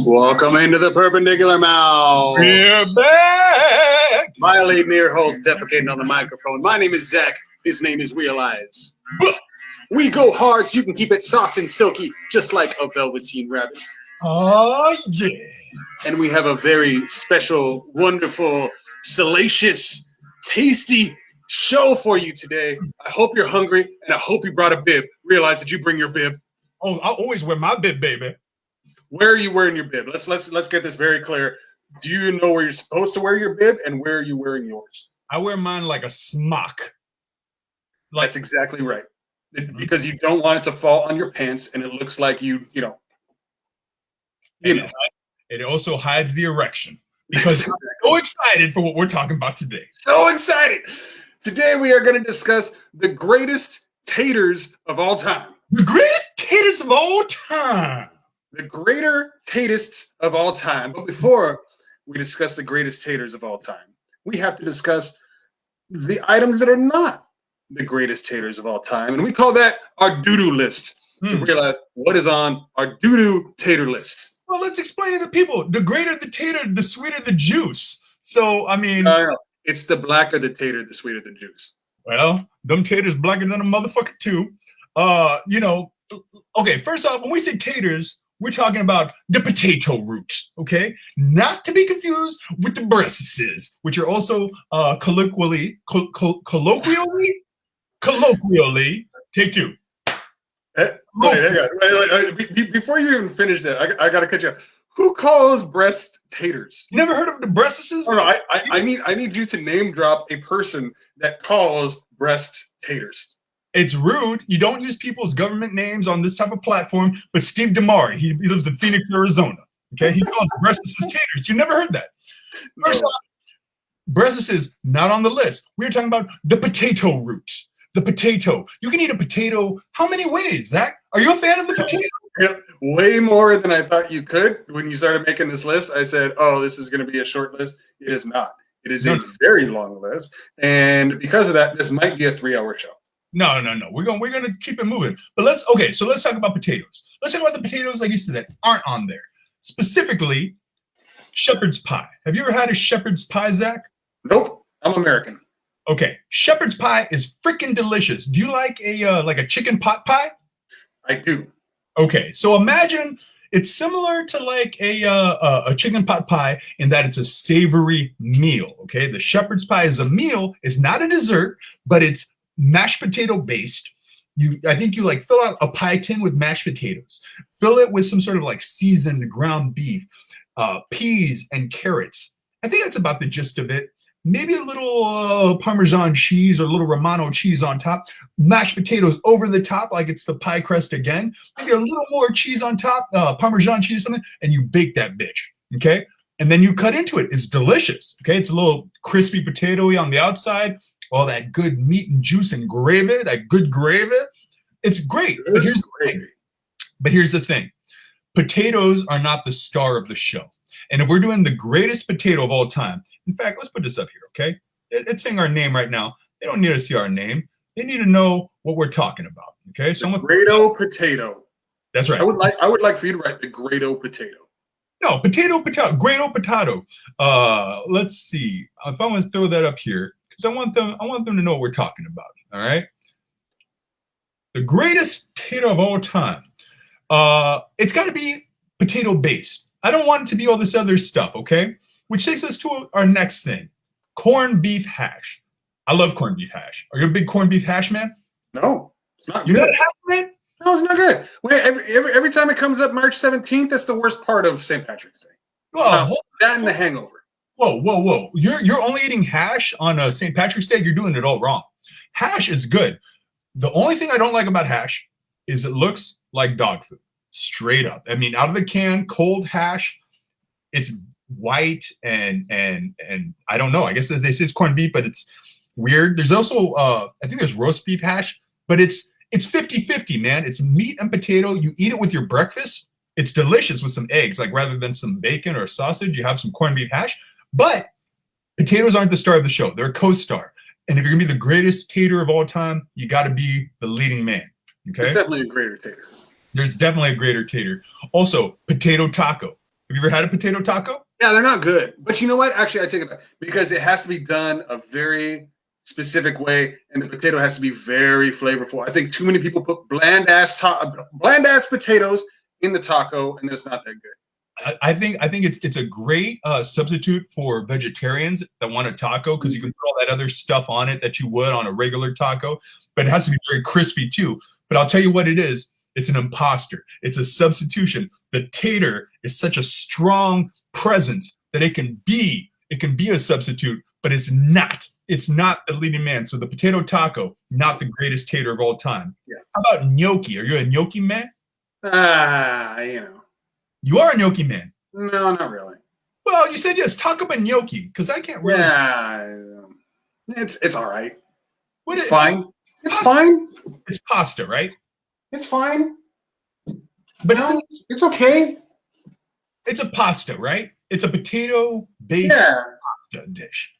Welcome into the Perpendicular Mouth. We're back. My lead near host defecating on the microphone. My name is Zach. His name is Realize. We go hard so you can keep it soft and silky, just like a Velveteen Rabbit. Oh, yeah. And we have a very special, wonderful, salacious, tasty show for you today. I hope you're hungry, and I hope you brought a bib. Realize, did you bring your bib? Oh, I always wear my bib, baby. Where are you wearing your bib? Let's get this very clear. Do you know where you're supposed to wear your bib, and where are you wearing yours? I wear mine like a smock. That's exactly right. Because you don't want it to fall on your pants, and it looks like you know. It also hides the erection. Because I'm so excited for what we're talking about today. So excited! Today we are going to discuss the greatest taters of all time. The greatest taters of all time. The greater tatists of all time. But before we discuss the greatest taters of all time, we have to discuss the items that are not the greatest taters of all time. And we call that our doo-doo list to realize what is on our doo-doo tater list. Well, let's explain to the people. The greater the tater, the sweeter the juice. So, I mean... it's the blacker the tater, the sweeter the juice. Well, them taters blacker than a motherfucker too. Okay, first off, when we say taters, we're talking about the potato root, okay? Not to be confused with the breasts, which are also colloquially, take two. Wait, before you even finish that, I got to cut you off. Who calls breast taters? You never heard of the breasts? No, I need you to name drop a person that calls breast taters. It's rude. You don't use people's government names on this type of platform, but Steve DeMari, he lives in Phoenix, Arizona. Okay, he calls breasts taters. You never heard that. First off, breasts is not on the list. We're talking about the potato root. The potato. You can eat a potato how many ways, Zach? Are you a fan of the potato? Yeah, way more than I thought you could. When you started making this list, I said, oh, this is going to be a short list. It is not. It is a very long list. And because of that, this might be a 3-hour show. No. We're gonna keep it moving. But let's talk about potatoes. Let's talk about the potatoes, like you said, that aren't on there. Specifically, shepherd's pie. Have you ever had a shepherd's pie, Zach? Nope. I'm American. Okay. Shepherd's pie is freaking delicious. Do you like a chicken pot pie? I do. Okay. So imagine it's similar to like a chicken pot pie in that it's a savory meal. Okay. The shepherd's pie is a meal. It's not a dessert, but it's mashed potato based. I think you like fill out a pie tin with mashed potatoes, fill it with some sort of like seasoned ground beef, peas and carrots. I think that's about the gist of it. Maybe a little Parmesan cheese or a little Romano cheese on top, mashed potatoes over the top like it's the pie crust again, maybe a little more cheese on top, Parmesan cheese or something, and you bake that bitch, okay? And then you cut into it. It's delicious, okay? It's a little crispy potato-y on the outside, all that good meat and juice and gravy, that good gravy. It's great, but here's the thing. Potatoes are not the star of the show. And if we're doing the greatest potato of all time, in fact, let's put this up here, okay? It's saying our name right now. They don't need to see our name. They need to know what we're talking about, okay? So Grado potato. That's right. I would like for you to write the Grado potato. No, potato, Grado potato. Let's see. If I want to throw that up here, because I want them to know what we're talking about, all right? The greatest potato of all time. It's got to be potato based. I don't want it to be all this other stuff, okay? Which takes us to our next thing, corned beef hash. I love corned beef hash. Are you a big corned beef hash man? No, it's not You're good. not a hash man? No, it's not good. Every time it comes up March 17th, that's the worst part of St. Patrick's Day. Whoa, that and the hangover. Whoa. You're only eating hash on St. Patrick's Day? You're doing it all wrong. Hash is good. The only thing I don't like about hash is it looks like dog food, straight up. I mean, out of the can, cold hash, it's white and I don't know. I guess they say it's corned beef, but it's weird. There's also I think there's roast beef hash, but it's 50-50, man. It's meat and potato. You eat it with your breakfast. It's delicious with some eggs. Like rather than some bacon or sausage, you have some corned beef hash. But potatoes aren't the star of the show. They're a co-star. And if you're gonna be the greatest tater of all time, you got to be the leading man. Okay. There's definitely a greater tater. There's definitely a greater tater. Also, potato taco. Have you ever had a potato taco? Yeah, they're not good. But you know what? Actually, I take it back because it has to be done a very specific way, and the potato has to be very flavorful. I think too many people put bland ass potatoes in the taco, and it's not that good. I think it's a great substitute for vegetarians that want a taco because you can put all that other stuff on it that you would on a regular taco, but it has to be very crispy too. But I'll tell you what it is. It's an imposter. It's a substitution. The tater is such a strong presence that it can be a substitute, but it's not. It's not the leading man. So the potato taco, not the greatest tater of all time. Yeah. How about gnocchi? Are you a gnocchi man? You know. You are a gnocchi man. No, not really. Well, you said yes. Talk about gnocchi because I can't really. Yeah, it's all right. What it's is fine. It's fine. It's pasta, right? It's fine. But no, it's okay. It's a pasta, right? It's a potato-based pasta dish.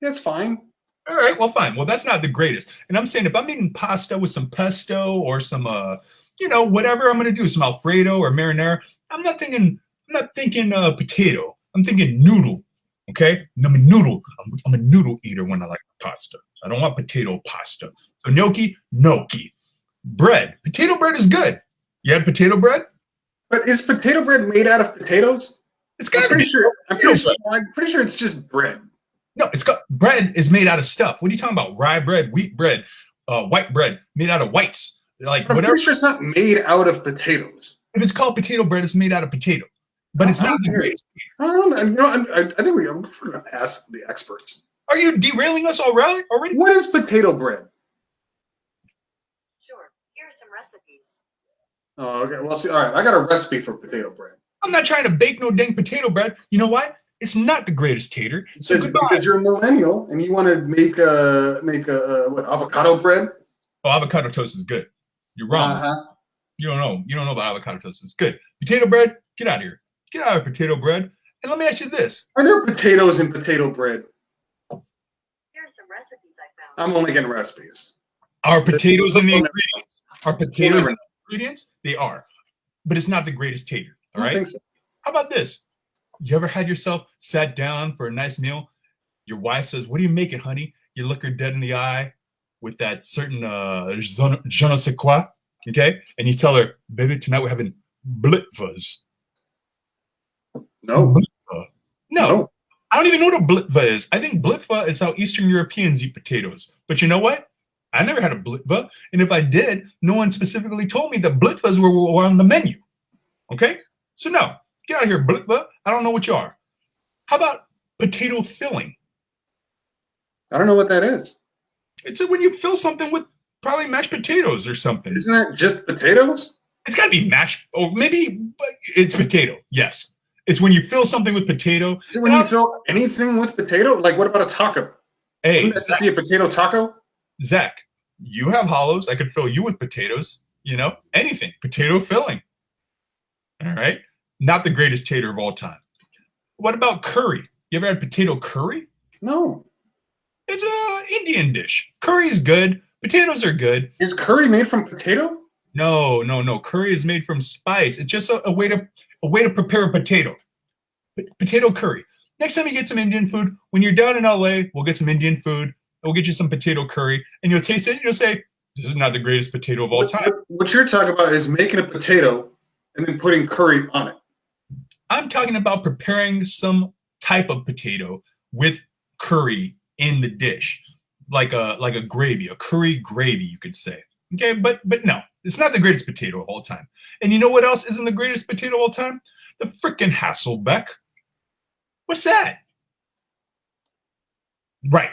It's fine. All right, well, fine. Well, that's not the greatest. And I'm saying if I'm eating pasta with some pesto or some, whatever I'm going to do, some Alfredo or marinara, I'm not thinking potato. I'm thinking noodle. Okay, I'm a noodle. I'm a noodle eater when I like pasta. I don't want potato pasta. So gnocchi. Bread. Potato bread is good. You had potato bread? But is potato bread made out of potatoes? It's got to be. I'm pretty sure it's just bread. No, bread is made out of stuff. What are you talking about? Rye bread, wheat bread, white bread made out of whites. Like I'm whatever. pretty sure it's not made out of potatoes. If it's called potato bread, it's made out of potato. But it's not the greatest. I don't know. I think we're going to ask the experts. Are you derailing us already? What is potato bread? Sure. Here are some recipes. Oh, okay. Well, see, all right. I got a recipe for potato bread. I'm not trying to bake no dang potato bread. You know why? It's not the greatest tater. So because you're a millennial and you want to make what, avocado bread? Oh, avocado toast is good. You're wrong. Uh-huh. You don't know about avocado toast. It's good. Potato bread, get out of here. Get out of potato bread. And let me ask you this. Are there potatoes in potato bread? Here are some recipes I found. I'm only getting recipes. Are potatoes in the ingredients? Are potatoes in the ingredients? They are. But it's not the greatest tater. All right? I think so. How about this? You ever had yourself sat down for a nice meal? Your wife says, "What are you making, honey?" You look her dead in the eye with that certain je ne sais quoi, okay? And you tell her, "Baby, tonight we're having blitvas." No. No. I don't even know what a blitva is. I think blitva is how Eastern Europeans eat potatoes. But you know what? I never had a blitva. And if I did, no one specifically told me that blitvas were on the menu. Okay? So no. Get out of here, blitva. I don't know what you are. How about potato filling? I don't know what that is. It's when you fill something with probably mashed potatoes or something. Isn't that just potatoes? It's got to be mashed. Or maybe it's potato. Yes. It's when you fill something with potato. Is it when you fill anything with potato? Like, what about a taco? Hey, Wouldn't that be a potato taco? Zach, you have hollows. I could fill you with potatoes. Anything. Potato filling. All right. Not the greatest tater of all time. What about curry? You ever had potato curry? No. It's an Indian dish. Curry's good. Potatoes are good. Is curry made from potato? No. Curry is made from spice. It's just a way to prepare a potato. Potato curry. Next time you get some Indian food, when you're down in LA, we'll get some Indian food. We'll get you some potato curry, and you'll taste it. And you'll say, "This is not the greatest potato of all time." What you're talking about is making a potato and then putting curry on it. I'm talking about preparing some type of potato with curry in the dish, like a gravy, a curry gravy, you could say. Okay, but no, it's not the greatest potato of all time. And you know what else isn't the greatest potato of all time? The frickin' Hasselbeck. What's that? Right.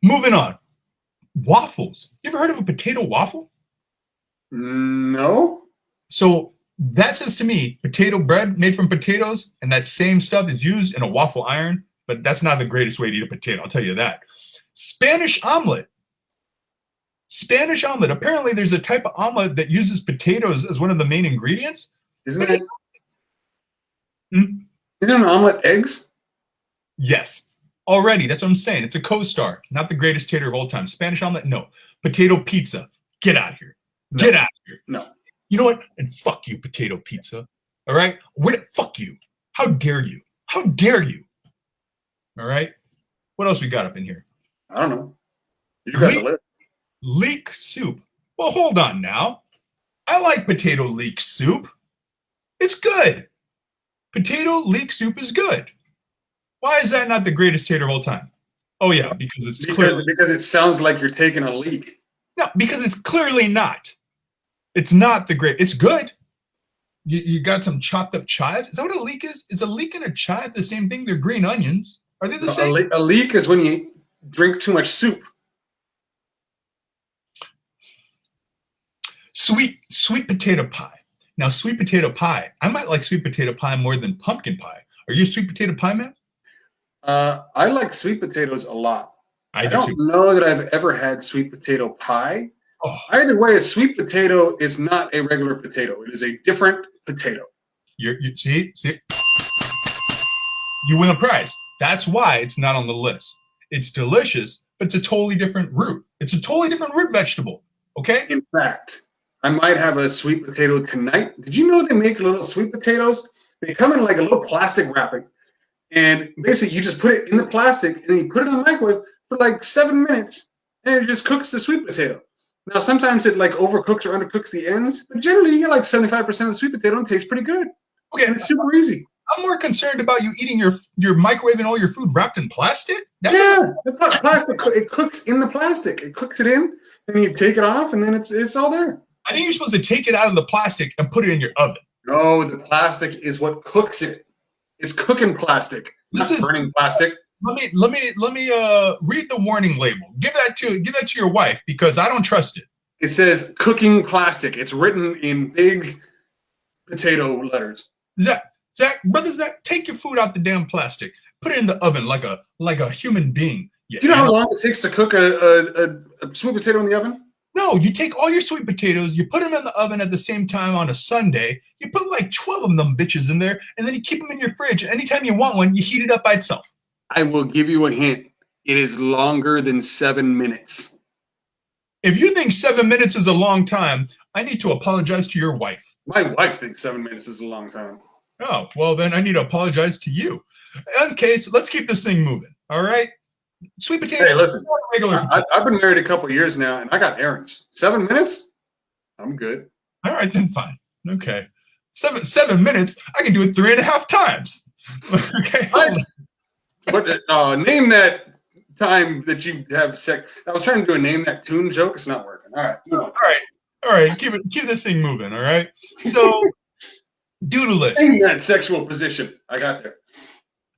Moving on. Waffles. You ever heard of a potato waffle? No. So that says to me, potato bread made from potatoes, and that same stuff is used in a waffle iron, but that's not the greatest way to eat a potato, I'll tell you that. Spanish omelet. Spanish omelet. Apparently, there's a type of omelet that uses potatoes as one of the main ingredients. Isn't an omelet eggs? Yes. Already, that's what I'm saying. It's a co-star, not the greatest tater of all time. Spanish omelet, no. Potato pizza. Get out of here. No. Get out of here. No. You know what? And fuck you, potato pizza. All right? Fuck you. How dare you? How dare you? All right? What else we got up in here? I don't know. You got the list. Leek soup. Well, hold on now. I like potato leek soup. It's good. Potato leek soup is good. Why is that not the greatest tater of all time? Oh, yeah, because it's because it sounds like you're taking a leak. No, because it's clearly not. It's not the great. It's good. You got some chopped up chives. Is that what a leek is? Is a leek and a chive the same thing? They're green onions. Are they the same? A leek is when you drink too much soup. Sweet potato pie. Now, sweet potato pie. I might like sweet potato pie more than pumpkin pie. Are you a sweet potato pie man? I like sweet potatoes a lot. I don't know that I've ever had sweet potato pie. Oh. Either way, a sweet potato is not a regular potato. It is a different potato. You see? You win a prize. That's why it's not on the list. It's delicious, but it's a totally different root. It's a totally different root vegetable. Okay? In fact, I might have a sweet potato tonight. Did you know they make little sweet potatoes? They come in like a little plastic wrapping. And basically, you just put it in the plastic and then you put it in the microwave for like 7 minutes and it just cooks the sweet potato. Now, sometimes it like overcooks or undercooks the ends, but generally you get like 75% of the sweet potato and it tastes pretty good. Okay, and it's super easy. I'm more concerned about you eating your microwave and all your food wrapped in plastic. It's not plastic. It cooks in the plastic. It cooks it in, and you take it off, and then it's all there. I think you're supposed to take it out of the plastic and put it in your oven. No, the plastic is what cooks it. It's cooking plastic. This is burning plastic. Let me read the warning label. Give that to your wife because I don't trust it. It says cooking plastic. It's written in big potato letters. Brother Zach, take your food out the damn plastic. Put it in the oven like a human being. Do you know how long it takes to cook a sweet potato in the oven? No, you take all your sweet potatoes, you put them in the oven at the same time on a Sunday. You put like 12 of them bitches in there, and then you keep them in your fridge. Anytime you want one, you heat it up by itself. I will give you a hint. It is longer than 7 minutes. If you think 7 minutes is a long time, I need to apologize to your wife. My wife thinks 7 minutes is a long time. Oh, well, then I need to apologize to you. In case, let's keep this thing moving, all right? Sweet potato. Hey, listen, I've been married a couple years now, and I got errands. 7 minutes? I'm good. All right, then fine. Okay. 7 minutes, I can do it 3.5 times. Okay. But name that time that you have sex. I was trying to do a name that tune joke. It's not working. All right. All right. Keep this thing moving, all right? So, doodle list. Name that sexual position. I got there.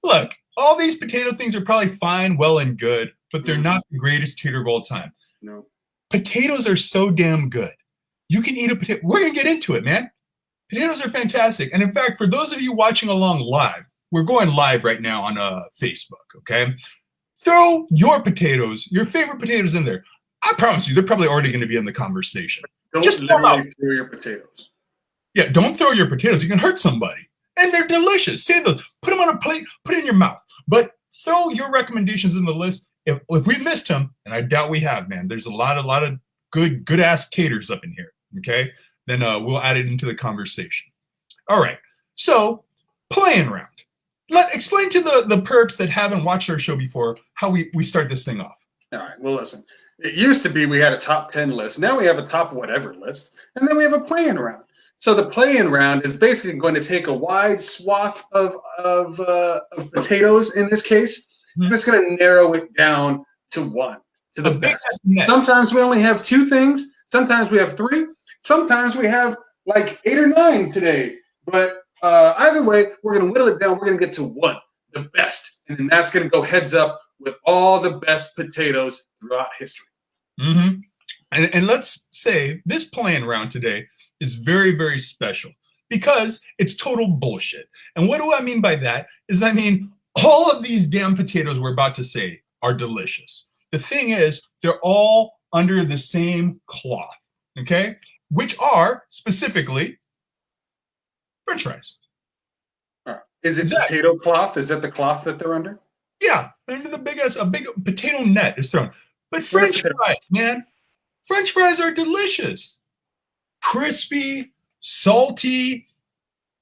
Look, all these potato things are probably fine, well, and good, but they're not the greatest tater of all time. No. Potatoes are so damn good. You can eat a potato. We're going to get into it, man. Potatoes are fantastic. And in fact, for those of you watching along live, we're going live right now on Facebook, okay? Throw your potatoes, your favorite potatoes in there. I promise you, they're probably already going to be in the conversation. Don't literally throw your potatoes. Yeah, don't throw your potatoes. You can hurt somebody. And they're delicious. Save those. Put them on a plate. Put it in your mouth. But throw your recommendations in the list. If we missed them, and I doubt we have, man, there's a lot of good ass taters up in here. Okay, then we'll add it into the conversation. All right. So playing around. Explain to the perps that haven't watched our show before how we start this thing off. All right. Well, listen. It used to be we had a top 10 list. Now we have a top whatever list, and then we have a playing round. So the play-in round is basically going to take a wide swath of potatoes in this case, and it's going to narrow it down to one, to the best. Sometimes we only have 2 things. Sometimes we have 3. Sometimes we have like 8 or 9 today. But either way, we're going to whittle it down. We're going to get to 1, the best. And then that's going to go heads up with all the best potatoes throughout history. Mm-hmm. And let's say this playing round today is very, very special because it's total bullshit. And what do I mean by that? Is I mean all of these damn potatoes we're about to say are delicious. The thing is, they're all under the same cloth, okay? Which are specifically French fries. Is it potato cloth? Is that the cloth that they're under? Yeah, under a big potato net is thrown. But French fries, man, French fries are delicious. Crispy, salty.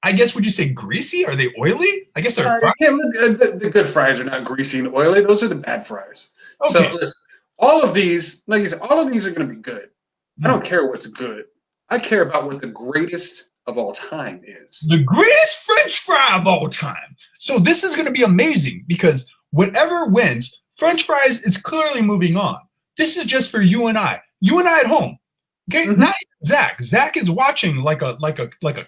I guess, would you say greasy? Are they oily? I guess they're the good fries are not greasy and oily. Those are the bad fries. Okay. So listen, all of these, like you said, all of these are going to be good. I don't care what's good. I care about what the greatest of all time is. The greatest French fry of all time. So this is going to be amazing because whatever wins, French fries is clearly moving on. This is just for you and I. You and I at home. Okay? Mm-hmm. Not Zach. Zach is watching like a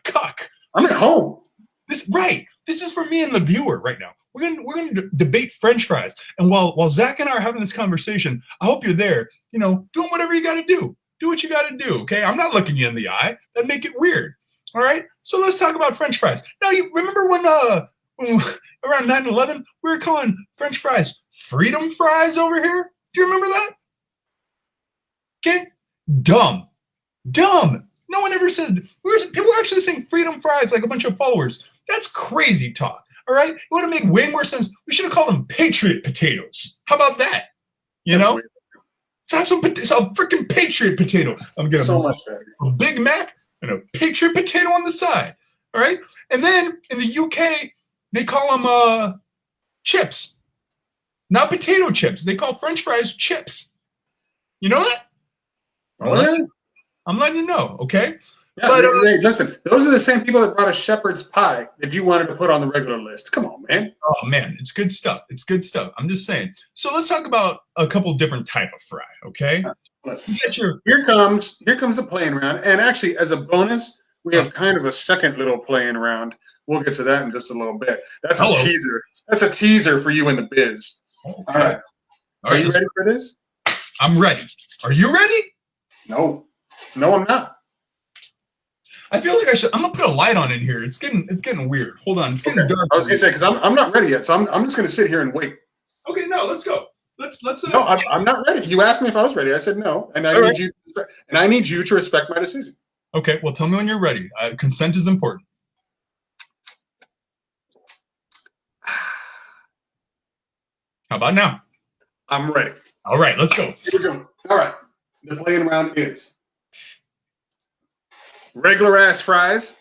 cuck. I'm at home. This is for me and the viewer right now. We're gonna debate French fries. And while Zach and I are having this conversation, I hope you're there, doing whatever you gotta do. Do what you gotta do, okay? I'm not looking you in the eye. That'd make it weird. All right? So let's talk about French fries. Now, you remember when around 9/11, we were calling French fries freedom fries over here? Do you remember that? Okay? Dumb. No one ever said, people were actually saying freedom fries like a bunch of followers. That's crazy talk, all right? It would have made way more sense. We should have called them Patriot potatoes. How about that? Let's have some freaking Patriot potato. I'm getting so much better. A Big Mac and a Patriot potato on the side, all right? And then in the UK, they call them chips, not potato chips. They call French fries chips. You know that? Oh, yeah. I'm letting you know, okay? Yeah, but listen, those are the same people that brought a shepherd's pie if you wanted to put on the regular list. Come on, man. Oh, man, it's good stuff. I'm just saying. So let's talk about a couple different type of fry, okay? Listen, here comes the playing round. And actually, as a bonus, we have kind of a second little playing round. We'll get to that in just a little bit. That's a teaser. That's a teaser for you in the biz. Okay. All right. Are you ready for this? I'm ready. Are you ready? No, I'm not. I feel like I'm gonna put a light on in here. It's getting weird. Hold on, it's getting dark. I was gonna say because I'm not ready yet, so I'm just gonna sit here and wait. Okay, no, let's go. Let's. No, I'm not ready. You asked me if I was ready. I said no, and I need you to respect my decision. Okay, well, tell me when you're ready. Consent is important. How about now? I'm ready. All right, let's go. Here we go. All right. The playing round is regular ass fries.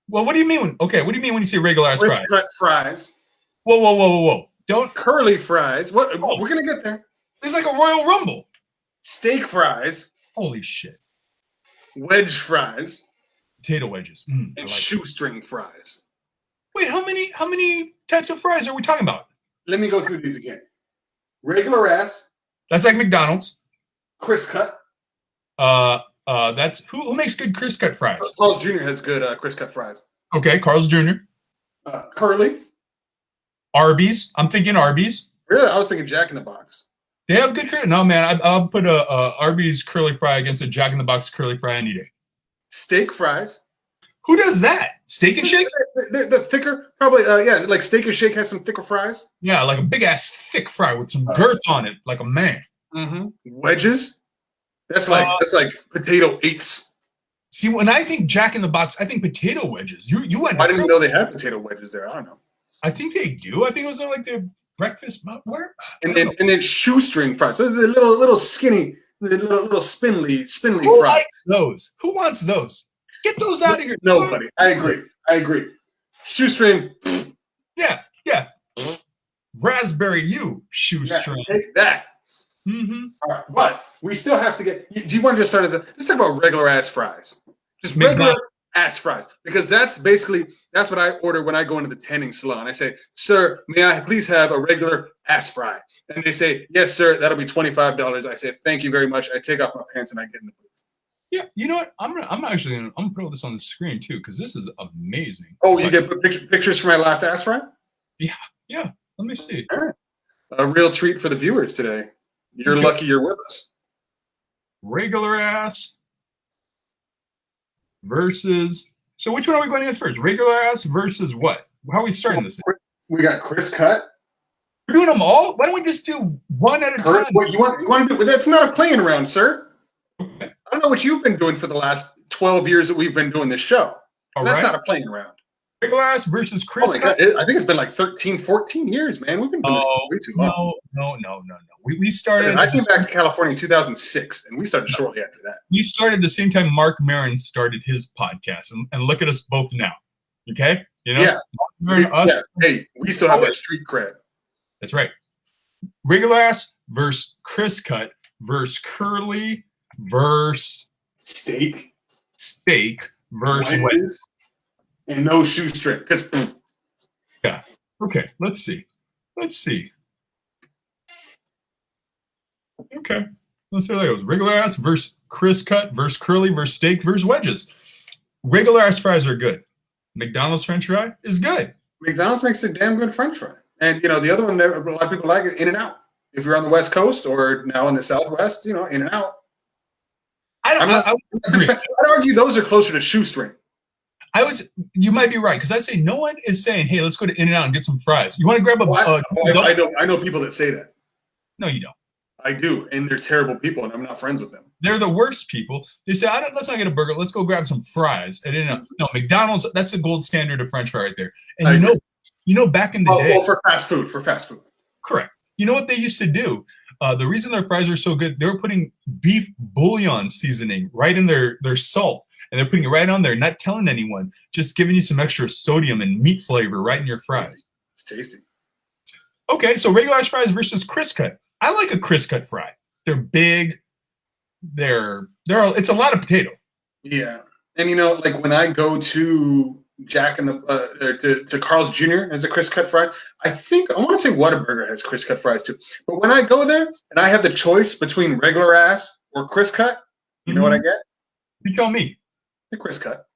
Well, what do you mean? What do you mean when you say regular ass fries? Cut fries. Whoa. Don't curly fries. What? Oh. We're gonna get there. It's like a Royal Rumble. Steak fries. Holy shit. Wedge fries. Potato wedges. And shoestring fries. Wait, how many types of fries are we talking about? Let me go through these again. Regular ass. That's like McDonald's. Crisp cut. That's who makes good crisp cut fries? Carl's Jr. has good crisp cut fries. Okay, Carl's Jr. Curly. Arby's. I'm thinking Arby's. Really? I was thinking Jack in the Box. They have good curly. No, man, I'll put a Arby's curly fry against a Jack in the Box curly fry any day. Steak fries. Who does that? Steak and Shake? The thicker, probably. Like Steak and Shake has some thicker fries. Yeah, like a big ass thick fry with some girth on it, like a man. Mm-hmm. Wedges. That's like potato eighths. See, when I think Jack in the Box, I think potato wedges. You went. I didn't know they had potato wedges there. I don't know. I think they do. I think it was like the breakfast. Where? And then shoestring fries. So the little skinny, the little spindly Who fries. likes those? Who wants those? Get those out of here. Nobody. I agree. Shoestring. Yeah. Raspberry shoestring. Yeah, take that. Mm-hmm. All right, but we still have to get. Do you want to just start let's talk about regular ass fries. Just regular ass fries, because that's what I order when I go into the tanning salon. I say, "Sir, may I please have a regular ass fry?" And they say, "Yes, sir. That'll be $25." I say, "Thank you very much." I take off my pants and I get in the booth. Yeah, you know what? I'm gonna put all this on the screen too, because this is amazing. Oh, you get pictures for my last ass fry? Yeah. Let me see. All right. A real treat for the viewers today. You're lucky you're with us. regular ass versus. So which one are we going against first? Regular ass versus what? How are we starting this? We got Chris Cut. We're doing them all. Why don't we just do one at a time? What you want to do? That's not a playing around, sir. Okay. I don't know what you've been doing for the last 12 years that we've been doing this show. That's not a playing around. Regular ass versus Chris. Oh my God. I think it's been like 13, 14 years, man. We've been doing this way too long. No. We started. I came back to California in 2006, and we started shortly after that. We started the same time Mark Maron started his podcast, and look at us both now. Okay, you know. Yeah. Maron, us. Yeah. Hey, we still have that street cred. That's right. Regular ass versus Chris Cut versus Curly versus Steak versus wedges and no shoestring. Because yeah. Okay. Let's see. Okay. Let's see how that goes. Regular ass versus Chris Cut versus Curly versus steak versus wedges. Regular ass fries are good. McDonald's French fry is good. McDonald's makes a damn good French fry. And, you know, the other one there, a lot of people like it, In-N-Out. If you're on the West Coast or now in the Southwest, you know, In-N-Out. I'd argue those are closer to shoestring. You might be right, because I'd say no one is saying, hey, let's go to In-N-Out and get some fries. You want to grab a... I know people that say that. No, you don't. I do, and they're terrible people, and I'm not friends with them. They're the worst people. They say, let's not get a burger. Let's go grab some fries. And no, McDonald's, that's the gold standard of French fry right there. And you know, back in the day... Well, for fast food. Correct. You know what they used to do? The reason their fries are so good, they were putting beef bouillon seasoning right in their salt. And they're putting it right on there, not telling anyone, just giving you some extra sodium and meat flavor right in your fries. It's tasty. Okay, so regular fries versus Chris Cut. I like a Chris Cut fry. They're big. It's a lot of potato. Yeah, and you know, like when I go to Jack and to Carl's Jr. as a Chris Cut fries, I want to say Whataburger has Chris Cut fries too. But when I go there and I have the choice between regular ass or Chris Cut, you know what I get? You tell me. The Chris Cut.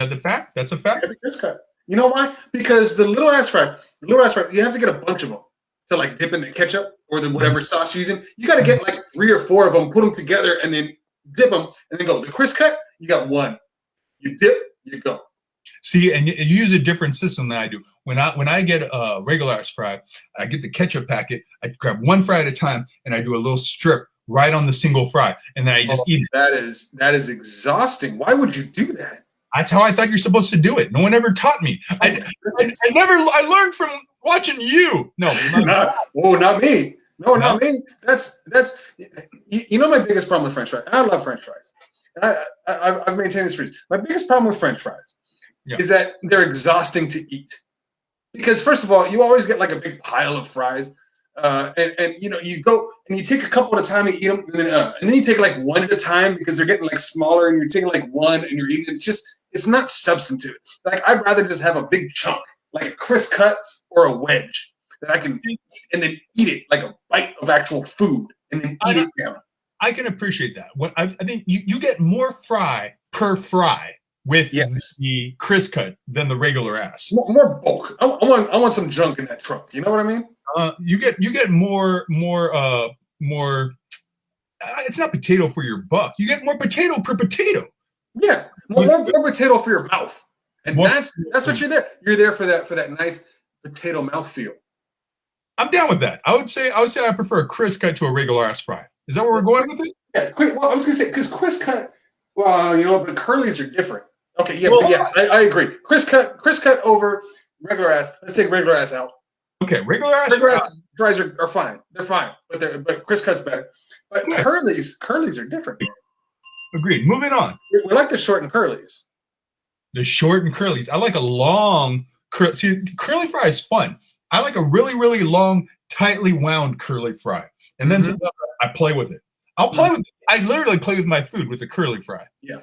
That's a fact. That's a fact. The Chris Cut. You know why? Because the little ass fries, you have to get a bunch of them to like dip in the ketchup or the whatever sauce you're using. You got to get like 3 or 4 of them, put them together, and then dip them, and then go. The Chris Cut, you got one. You dip, you go. See, and you use a different system than I do. When I get a regular ass fry, I get the ketchup packet. I grab one fry at a time, and I do a little strip right on the single fry, and then I just eat it. That is exhausting. Why would you do that? That's how I thought you're supposed to do it. No one ever taught me. I learned from watching you. No, not me. No, not me. That's you know my biggest problem with French fries. I love French fries. And I've maintained this for years. My biggest problem with French fries is that they're exhausting to eat. Because first of all, you always get like a big pile of fries. And you know, you go and you take a couple at a time and eat them, and then you take like one at a time because they're getting like smaller, and you're taking like one and you're eating it. It's not substantive. Like I'd rather just have a big chunk, like a Chris Cut or a wedge that I can eat and then eat it like a bite of actual food and then eat it down. I can appreciate that. I think you get more fry per fry with the Chris Cut than the regular ass. More bulk. I want some junk in that trunk. You know what I mean? You get more. It's not potato for your buck. You get more potato per potato. Yeah, more potato for your mouth, and that's what you're there. You're there for that nice potato mouthfeel. I'm down with that. I would say I prefer a Chris Cut to a regular ass fry. Is that where we're going with it? Yeah. Well, I was gonna say because Chris Cut. Well, you know, but Curly's are different. Okay. Yeah. But yes, I agree. Chris Cut over regular ass. Let's take regular ass out. Okay, regular ass fries are fine. They're fine, but Chris Cut's better. But Curly's are different. Agreed. Moving on. We like the short and curlies. The short and curlies. I like a long curly fry is fun. I like a really, really long, tightly wound curly fry. And then I play with it. I'll play with it. I literally play with my food with a curly fry. Yeah.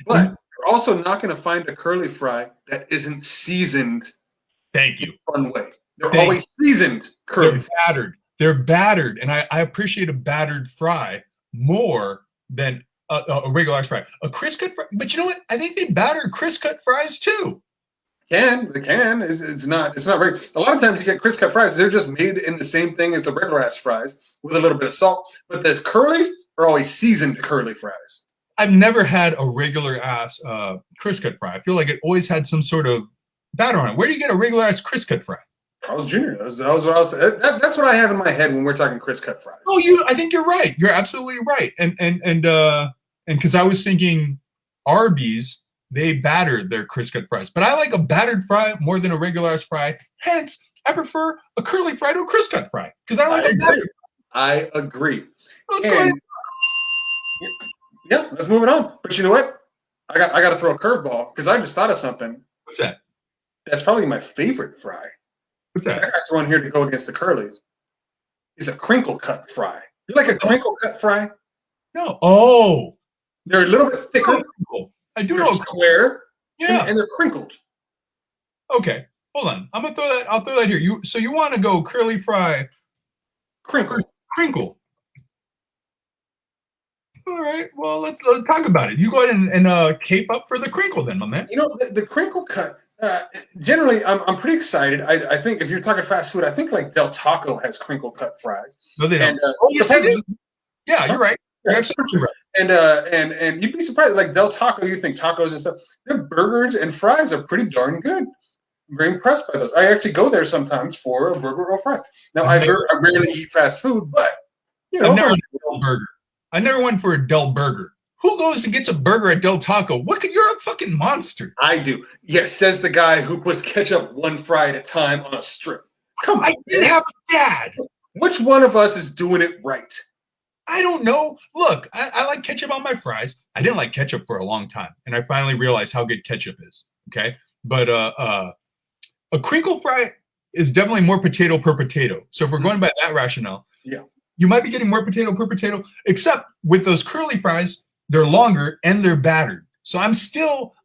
But you're also not going to find a curly fry that isn't seasoned. Thank you. In a fun way. They're always seasoned curly fries. They're battered. And I appreciate a battered fry more than a regular fry. A Chris Cut fry. But you know what? I think they batter Chris Cut fries too. They can. It's not very. A lot of times you get Chris Cut fries. They're just made in the same thing as the regular ass fries with a little bit of salt. But the curlies are always seasoned curly fries. I've never had a regular ass crisp cut fry. I feel like it always had some sort of batter on it. Where do you get a regular ass crisp cut fry? Carl's Jr. That's what I was. That's what I have in my head when we're talking crisp cut fries. Oh, I think you're right. You're absolutely right. And because I was thinking Arby's, they battered their crisp cut fries, but I like a battered fry more than a regular ass fry. Hence, I prefer a curly fry to a crisp cut fry because I like a battered. I agree. Let's go ahead. Yeah, let's move it on. But you know what? I got to throw a curveball because I just thought of something. What's that? That's probably my favorite fry. What's that? I got one here to go against the curlies. It's a crinkle cut fry. You like a crinkle cut fry? No. Oh, they're a little bit thicker. I do they're know. Square. Yeah, and they're crinkled. Okay, hold on. I'm gonna throw that. I'll throw that here. You want to go curly fry? Crinkle. All right. Well, let's talk about it. You go ahead and cape up for the crinkle, then, my man. You know, the crinkle cut. Generally, I'm pretty excited. I think if you're talking fast food, I think like Del Taco has crinkle cut fries. No, they don't. Yes, they do. Yeah, you're right. You're absolutely right. And you'd be surprised. Like Del Taco, you think tacos and stuff. Their burgers and fries are pretty darn good. I'm very impressed by those. I actually go there sometimes for a burger or fries. Now, I rarely eat fast food, but you know, I never went for a Del Burger. Who goes and gets a burger at Del Taco? You're a fucking monster. I do. Yes, says the guy who puts ketchup one fry at a time on a strip. Come on. I did have a dad. Which one of us is doing it right? I don't know. Look, I like ketchup on my fries. I didn't like ketchup for a long time, and I finally realized how good ketchup is. Okay, but a crinkle fry is definitely more potato per potato. So if we're going by that rationale, yeah, you might be getting more potato per potato. Except with those curly fries, they're longer and they're battered. So I'm caping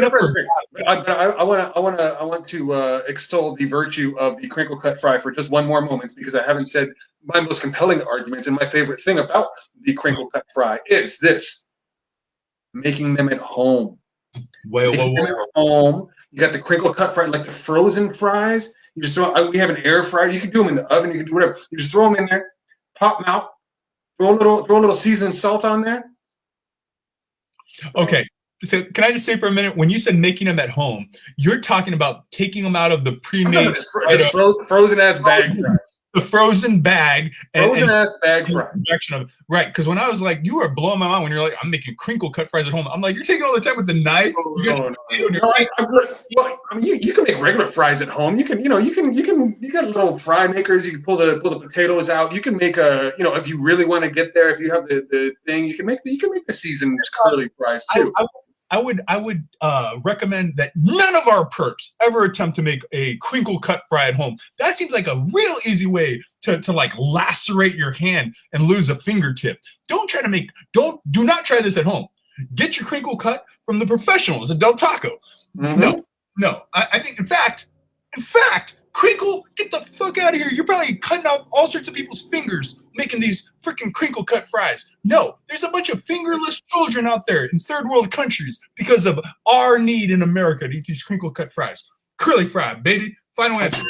up for. I want to extol the virtue of the crinkle cut fry for just one more moment because I haven't said my most compelling argument and my favorite thing about the crinkle cut fry is this: making them at home. Whoa. At home, you got the crinkle cut fry, like the frozen fries. You just throw. We have an air fryer. You can do them in the oven. You can do whatever. You just throw them in there, pop them out, throw a little seasoned salt on there. Okay. So can I just say for a minute, when you said making them at home, you're talking about taking them out of the pre-made, just frozen ass bag fries. The frozen bag, ass bag fry. Right? Because when I was like, you were blowing my mind when you're like, I'm making crinkle cut fries at home. I'm like, you're taking all the time with the knife. No. I mean, you can make regular fries at home. You got little fry makers. You can pull the potatoes out. You can make if you really want to get there, if you have the thing, you can make the seasoned curly fries too. I would recommend that none of our perps ever attempt to make a crinkle cut fry at home. That seems like a real easy way to like lacerate your hand and lose a fingertip. Do not try this at home. Get your crinkle cut from the professionals at Del Taco. Mm-hmm. No. I think in fact, crinkle, get the fuck out of here. You're probably cutting off all sorts of people's fingers making these freaking crinkle cut fries. No, there's a bunch of fingerless children out there in third world countries because of our need in America to eat these crinkle cut fries. Curly fry, baby. Final answer.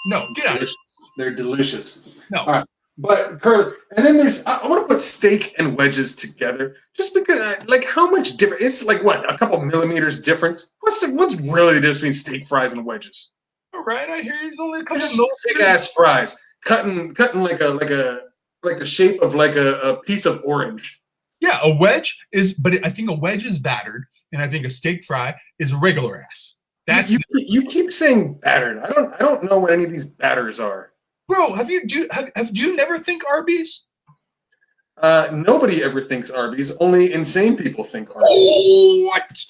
No, get out of here. They're delicious. No. All right. But curly, and then I want to put steak and wedges together just because, like, how much different? It's like what, a couple millimeters difference? What's really the difference between steak fries and wedges? All right, I hear you. Only a couple just big ass fries, cutting like the shape of like a piece of orange. Yeah, a wedge is, but I think a wedge is battered, and I think a steak fry is regular ass. That's you keep saying battered. I don't know what any of these batters are. Bro, have you never think Arby's? Nobody ever thinks Arby's. Only insane people think Arby's. Oh, what?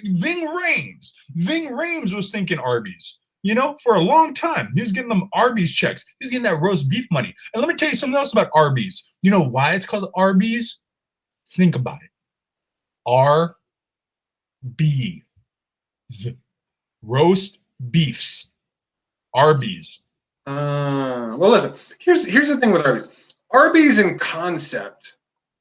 Ving Rhames. Ving Rhames was thinking Arby's. You know, for a long time, he was getting them Arby's checks. He was getting that roast beef money. And let me tell you something else about Arby's. You know why it's called Arby's? Think about it. R-B-Z. Roast beefs. Arby's. Well, listen. Here's the thing with Arby's. Arby's in concept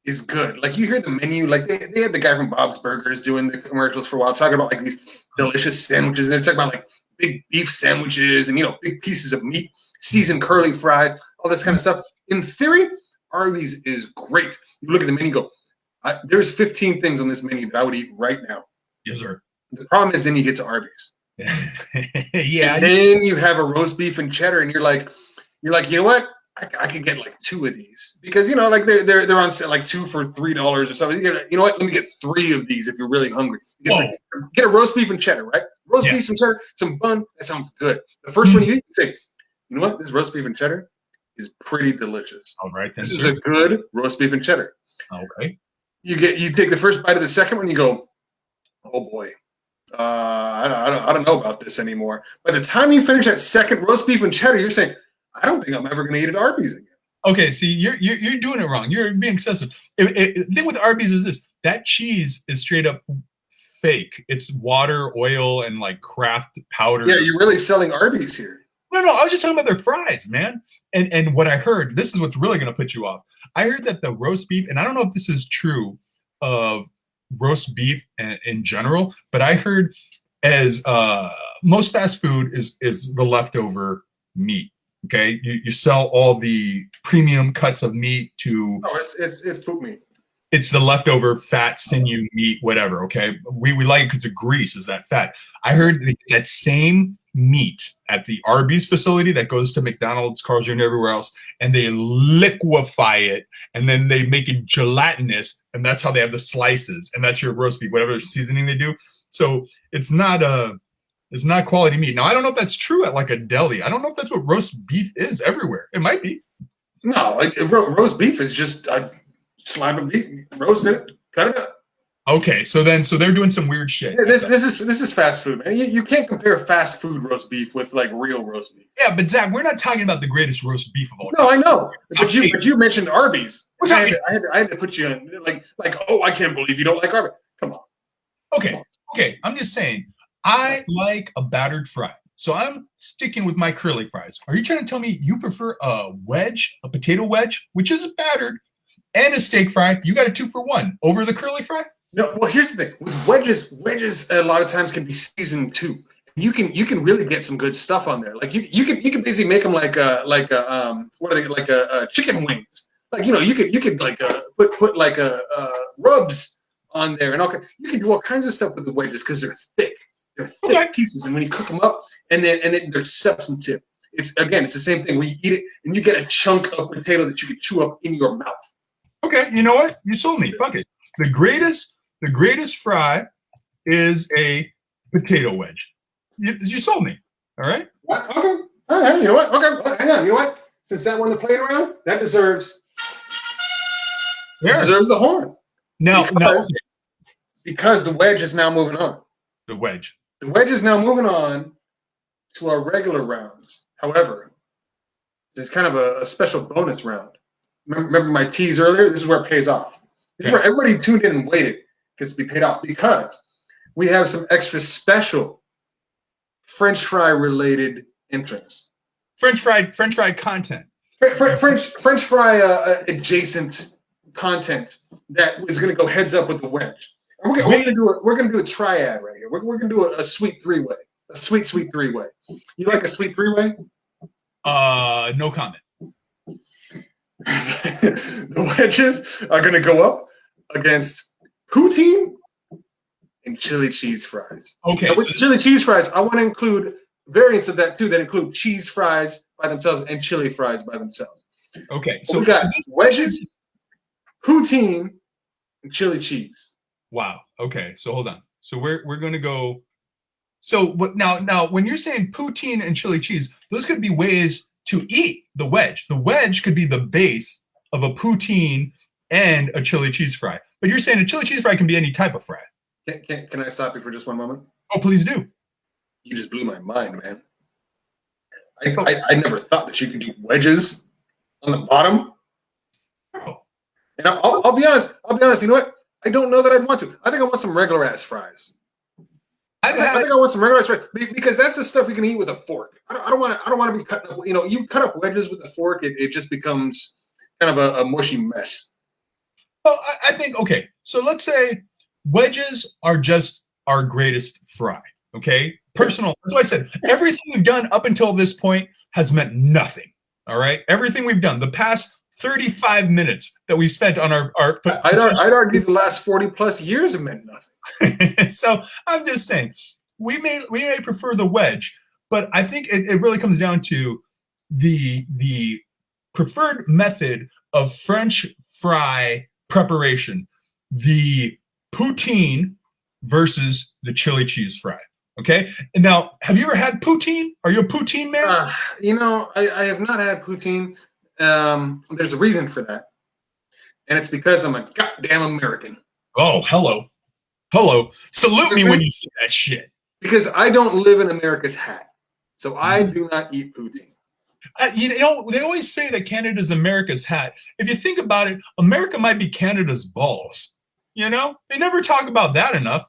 is good. Like, you hear the menu. Like, they had the guy from Bob's Burgers doing the commercials for a while, talking about like these delicious sandwiches. And they're talking about like big beef sandwiches and big pieces of meat, seasoned curly fries, all this kind of stuff. In theory, Arby's is great. You look at the menu, and go, there's 15 things on this menu that I would eat right now. Yes, sir. The problem is then you get to Arby's. Yeah. And then you have a roast beef and cheddar, and you're like, you know what? I could get like 2 of these because like they're on sale, like 2 for $3 or something. You know what? Let me get 3 of these if you're really hungry. Get a roast beef and cheddar, right? Roast beef and cheddar, some bun. That sounds good. The first one you eat, you say, you know what? This roast beef and cheddar is pretty delicious. All right, this is a good roast beef and cheddar. Okay. You take the first bite of the second one, you go, oh boy. I don't know about this anymore. By the time you finish that second roast beef and cheddar, you're saying, I don't think I'm ever going to eat at Arby's again. Okay, see, you're doing it wrong. You're being excessive. The thing with Arby's is this: that cheese is straight up fake. It's water, oil, and like Kraft powder. Yeah, you're really selling Arby's here. No, I was just talking about their fries, man. And what I heard, this is what's really going to put you off. I heard that the roast beef, and I don't know if this is true of roast beef in general, but I heard as most fast food is the leftover meat. Okay, you sell all the premium cuts of meat to. Oh, it's poop meat. It's the leftover fat, sinew, meat, whatever. Okay, we like it because the grease is that fat. I heard that same meat at the Arby's facility that goes to McDonald's, Carl's Jr., everywhere else, and they liquefy it, and then they make it gelatinous, and that's how they have the slices, and that's your roast beef, whatever seasoning they do. So it's not quality meat. Now, I don't know if that's true at like a deli. I don't know if that's what roast beef is everywhere. It might be. No, like roast beef is just a slab of meat, roasted it, cut it up. Okay, so they're doing some weird shit. Yeah, this is fast food, man. You can't compare fast food roast beef with like real roast beef. Yeah, but Zach, we're not talking about the greatest roast beef of all time. No, I know, but Okay. you mentioned Arby's. I had to put you in like oh, I can't believe you don't like Arby's. Come on. Okay, I'm just saying, I like a battered fry, so I'm sticking with my curly fries. Are you trying to tell me you prefer a potato wedge, which is battered, and a steak fry? You got a 2-for-1 over the curly fry? No, well, here's the thing. With wedges a lot of times can be seasoned too. You can really get some good stuff on there. Like you can basically make them like what are they, like chicken wings. Like you could like put like rubs on there, and you can do all kinds of stuff with the wedges because they're thick. They're thick pieces, and when you cook them up, and then they're substantive. It's the same thing where you eat it and you get a chunk of potato that you can chew up in your mouth. Okay, you know what? You sold me. Fuck it. The greatest fry is a potato wedge. You sold me. All right. Okay. All right. You know what? Okay. Hang on. You know what? Since that one to play around, that deserves the horn. No. Because the wedge is now moving on. The wedge is now moving on to our regular rounds. However, this is kind of a special bonus round. Remember my tease earlier? This is where it pays off. This is where everybody tuned in and waited gets to be paid off because we have some extra special French fry related entrants. French fry content. French fry adjacent content that is going to go heads up with the wedge. And we're going to do a triad right here. We're going to do a sweet 3-way. A sweet 3-way. You like a sweet 3-way? No comment. The wedges are going to go up against poutine and chili cheese fries. Okay. Now, with chili cheese fries, I want to include variants of that too that include cheese fries by themselves and chili fries by themselves. Okay. So we got wedges, poutine, and chili cheese. Wow. Okay. So hold on. So we're going to go. So what now when you're saying poutine and chili cheese, those could be ways to eat the wedge. The wedge could be the base of a poutine and a chili cheese fry. But you're saying a chili cheese fry can be any type of fry. Can I stop you for just one moment? Oh, please do. You just blew my mind, man. I never thought that you could do wedges on the bottom. Oh. And I'll be honest. You know what? I don't know that I'd want to. I think I want some regular ass fries. I think I want some regular ass fries because that's the stuff you can eat with a fork. I don't want to be cutting up. You cut up wedges with a fork, it just becomes kind of a mushy mess. Well, I think okay. So let's say wedges are just our greatest fry. Okay, personal. That's why I said everything we've done up until this point has meant nothing. All right, everything we've done the past 35 minutes that we spent on our I'd argue the last 40 plus years have meant nothing. So I'm just saying, we may prefer the wedge, but I think it really comes down to the preferred method of French fry preparation, the poutine versus the chili cheese fry. Okay. And now, have you ever had poutine? Are you a poutine man? I have not had poutine. There's a reason for that. And it's because I'm a goddamn American. Oh, hello. Salute me when you see that shit. Because I don't live in America's hat. So I do not eat poutine. They always say that Canada's America's hat. If you think about it, America might be Canada's balls. They never talk about that enough.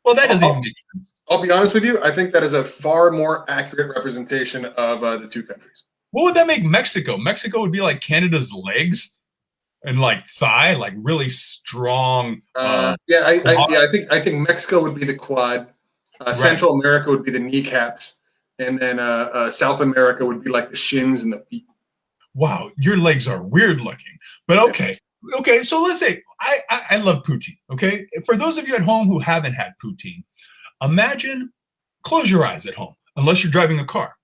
Well, that doesn't even make sense. I'll be honest with you. I think that is a far more accurate representation of the two countries. What would that make Mexico? Mexico would be like Canada's legs and like thigh, like really strong. I think Mexico would be the quad. Right. Central America would be the kneecaps. And then South America would be like the shins and the feet. Wow, your legs are weird looking. But okay. Okay, so let's say I love poutine, okay? For those of you at home who haven't had poutine, close your eyes at home, unless you're driving a car.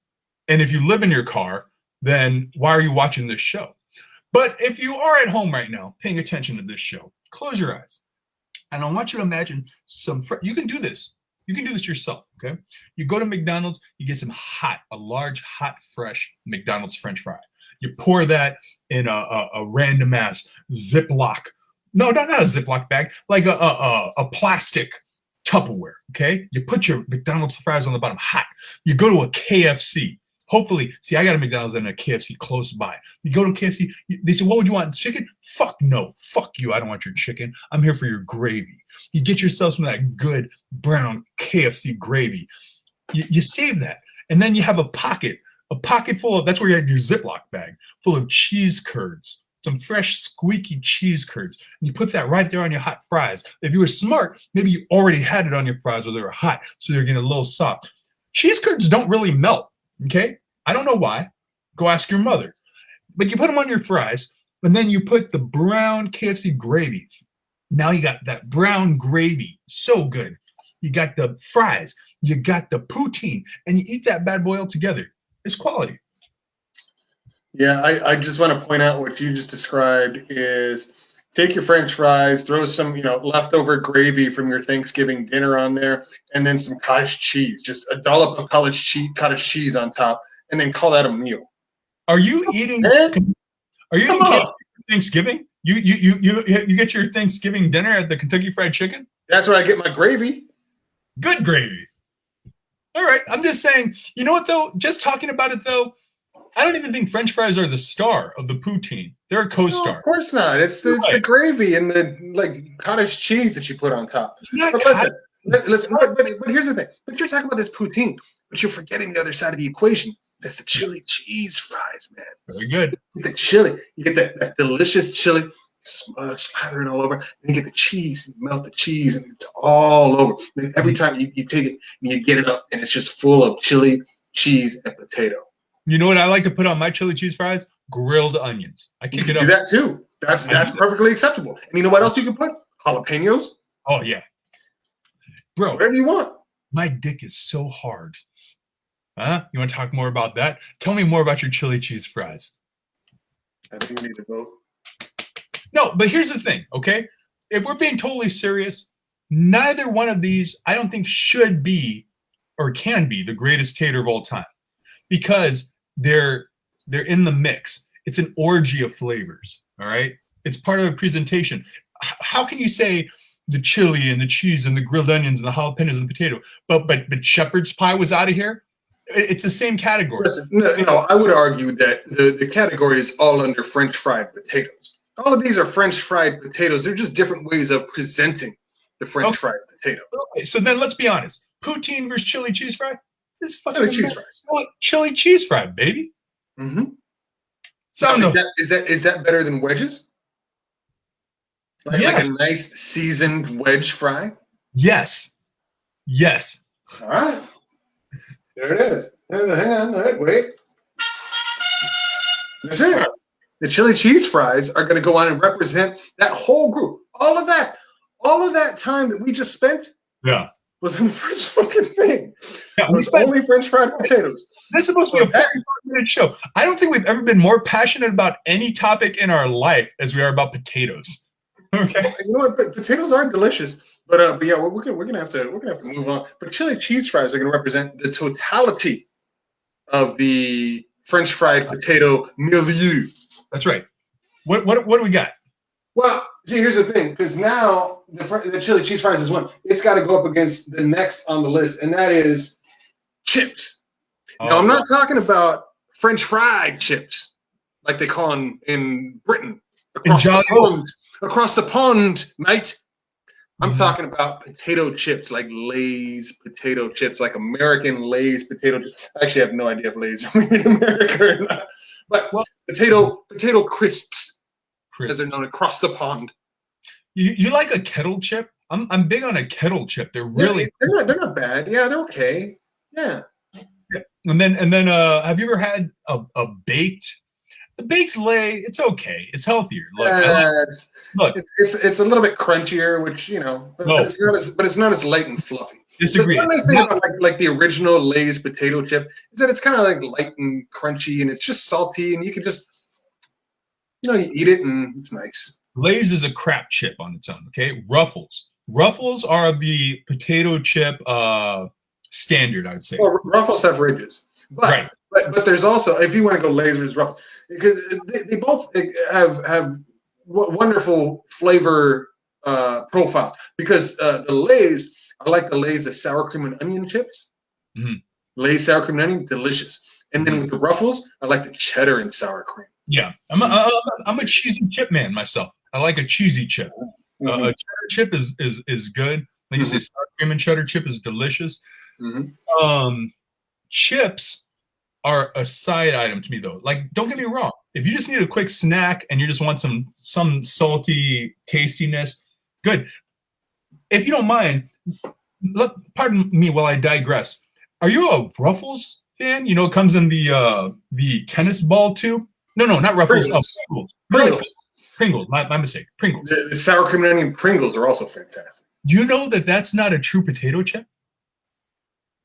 And if you live in your car, then why are you watching this show? But if you are at home right now, paying attention to this show, close your eyes. And I want you to imagine you can do this. You can do this yourself, okay? You go to McDonald's, you get a large, hot, fresh McDonald's French fry. You pour that in a random ass Ziploc. No, not a Ziploc bag, like a plastic Tupperware, okay? You put your McDonald's fries on the bottom hot. You go to a KFC. Hopefully, I got a McDonald's and a KFC close by. You go to KFC, they say, what would you want, chicken? Fuck no. Fuck you, I don't want your chicken. I'm here for your gravy. You get yourself some of that good brown KFC gravy. You save that. And then you have a pocket full of, that's where you have your Ziploc bag, full of cheese curds, some fresh squeaky cheese curds. And you put that right there on your hot fries. If you were smart, maybe you already had it on your fries or they were hot, so they're getting a little soft. Cheese curds don't really melt, okay? I don't know why. Go ask your mother. But you put them on your fries, and then you put the brown KFC gravy. Now you got that brown gravy, so good. You got the fries, you got the poutine, and you eat that bad boy all together. It's quality. Yeah, I just want to point out what you just described is take your French fries, throw some leftover gravy from your Thanksgiving dinner on there, and then some cottage cheese, just a dollop of cottage cheese on top, and then call that a meal. Are you eating? Are you eating KFC for Thanksgiving? You get your Thanksgiving dinner at the Kentucky Fried Chicken? That's where I get my gravy. Good gravy. All right. I'm just saying, you know what, though? Just talking about it, though, I don't even think French fries are the star of the poutine. They're a co-star. No, of course not. It's the gravy and the cottage cheese that you put on top. But listen, but here's the thing. But you're talking about this poutine, but you're forgetting the other side of the equation. That's the chili cheese fries, man. Very good. You get the chili. You get that delicious chili. Slather it all over, and you get the cheese, you melt the cheese, and it's all over. And every time you take it and you get it up, and it's just full of chili, cheese, and potato. You know what I like to put on my chili cheese fries? Grilled onions. I kick it up. Do that too. That's perfectly acceptable. And you know what else you can put? Jalapenos. Oh yeah, bro. Whatever you want. My dick is so hard. Huh? You want to talk more about that? Tell me more about your chili cheese fries. I think we need to vote. No, but here's the thing, okay? If we're being totally serious, neither one of these, I don't think, should be or can be the greatest tater of all time, because they're in the mix. It's an orgy of flavors, all right? It's part of a presentation. How can you say the chili and the cheese and the grilled onions and the jalapenos and the potato, but shepherd's pie was out of here? It's the same category. Listen, no, I would argue that the category is all under French fried potatoes. All of these are French fried potatoes. They're just different ways of presenting the French fried potato. Okay, so then let's be honest. Poutine versus chili cheese fry? This fucking chili cheese fries. Chili cheese fry, baby. Mm-hmm. Is that better than wedges? Like a nice seasoned wedge fry? Yes. All right. There it is. Hang on. Wait. That's it. the chili cheese fries are going to go on and represent that whole group. All of that time that we just spent was in the first fucking thing. Yeah, it was only French fried potatoes. This is supposed to be a 45-minute show. I don't think we've ever been more passionate about any topic in our life as we are about potatoes. Okay. You know what? Potatoes are delicious, but yeah, we're gonna have to move on. But chili cheese fries are gonna represent the totality of the French fried potato milieu. That's right. What do we got? Well, see, here's the thing, because now the chili cheese fries is one. It's got to go up against the next on the list, and that is chips. Now, I'm not talking about French fried chips like they call them in Britain across the pond, mate. I'm talking about potato chips, like Lay's potato chips, like American Lay's potato chips. I actually have no idea if Lay's are made in America or not. But potato crisps, as they're known across the pond. You like a kettle chip? I'm big on a kettle chip. They're really they're not bad. Yeah, they're okay. Yeah. And then have you ever had a baked Lay? It's okay. It's healthier. Look, it's a little bit crunchier, which but it's not as light and fluffy. Disagree. The nice thing about like the original Lay's potato chip is that it's kind of like light and crunchy, and it's just salty, and you can just you eat it and it's nice. Lay's is a crap chip on its own. Okay, Ruffles are the potato chip standard, I would say. Well, Ruffles have ridges, but there's also, if you want to go Lay's versus Ruffles, because they both have wonderful flavor profiles. Because the Lay's, I like the Lay's the sour cream and onion chips. Mm-hmm. Lay's sour cream and onion, delicious. And then with the Ruffles, I like the cheddar and sour cream. Yeah, I'm a cheesy chip man myself. I like a cheesy chip. Mm-hmm. A cheddar chip is good. Like you say, sour cream and cheddar chip is delicious. Mm-hmm. Chips are a side item to me, though. Like, don't get me wrong. If you just need a quick snack and you just want some salty tastiness, good. If you don't mind, pardon me while I digress. Are you a Ruffles fan? It comes in the tennis ball tube. No, not Ruffles. Pringles. Pringles. My mistake. Pringles. The sour cream and onion Pringles are also fantastic. You know that's not a true potato chip?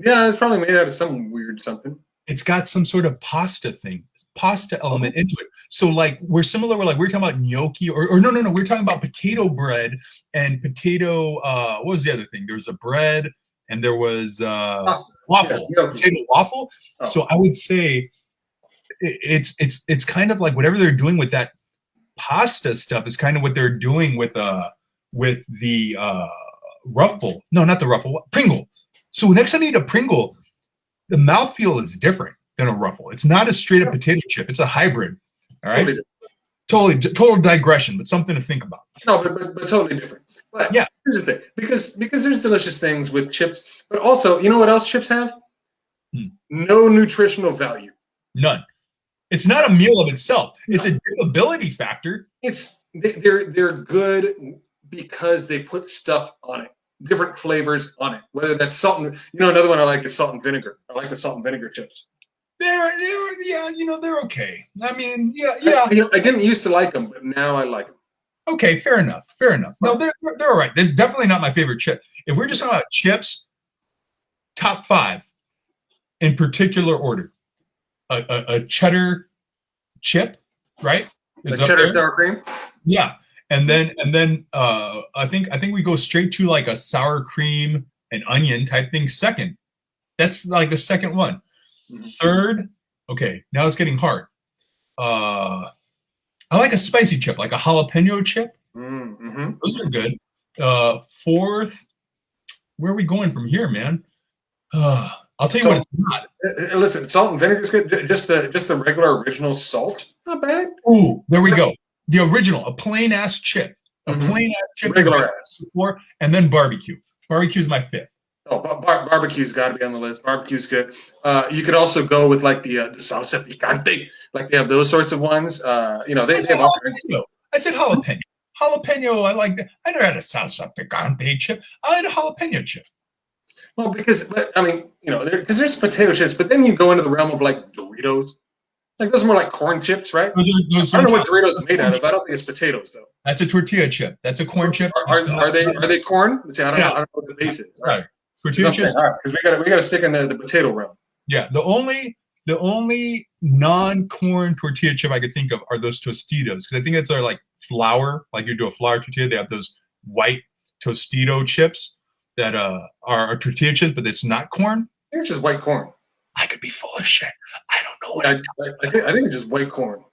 Yeah, it's probably made out of some weird something. It's got some sort of pasta element into it. So like we're similar. We're talking about gnocchi or no. We're talking about potato bread and potato. What was the other thing? There was a bread and there was waffle. Yeah, potato waffle. Oh. So I would say it's kind of like whatever they're doing with that pasta stuff is kind of what they're doing with the Ruffle. No, not the Ruffle. Pringle. So next time you eat a Pringle, the mouthfeel is different than a Ruffle. It's not a straight up potato chip. It's a hybrid. All right. Total digression, but something to think about. No, but totally different. But yeah, here's the thing. Because there's delicious things with chips, but also, you know what else chips have? No nutritional value. None. It's not a meal of itself. No. It's a durability factor. They're good because they put stuff on it. Different flavors on it, whether that's salt and another one I like is salt and vinegar. I like the salt and vinegar chips. They're okay. I mean, yeah. I didn't used to like them, but now I like them. Okay, fair enough. No, they're all right. They're definitely not my favorite chip. If we're just talking about chips, top 5 in particular order: a cheddar chip, right? The cheddar sour cream. Yeah. And then I think we go straight to like a sour cream and onion type thing second. That's like the second one. Mm-hmm. Third, okay, now it's getting hard. I like a spicy chip, like a jalapeno chip. Mm-hmm. Those are good. Fourth, where are we going from here, man? I'll tell you what it's not. Listen, salt and vinegar is good. Just the regular original salt, not bad. Ooh, there we go. The original, a plain ass chip. Plain ass chip. Regular ass. And then barbecue. Barbecue is my 5th. Oh, barbecue's got to be on the list. Barbecue's good. You could also go with like the salsa picante. Like they have those sorts of ones. They have all kinds. I said jalapeno. Jalapeno, I like that. I never had a salsa picante chip. I had a jalapeno chip. Well, because there's potato chips, but then you go into the realm of like Doritos. Like those are more like corn chips, right? Those I don't know are- what Doritos are made out of. I don't think it's potatoes though. That's a tortilla chip. That's a corn chip. Are they corn? See, I don't know. I don't know what the base is. All right. Tortilla chips. All right, because we gotta stick in the potato realm. Yeah, the only non-corn tortilla chip I could think of are those Tostitos, because I think it's like flour, like you do a flour tortilla. They have those white Tostito chips that are tortilla chips, but it's not corn. I think it's just white corn. I could be full of shit. I don't know what I think it's just white corn.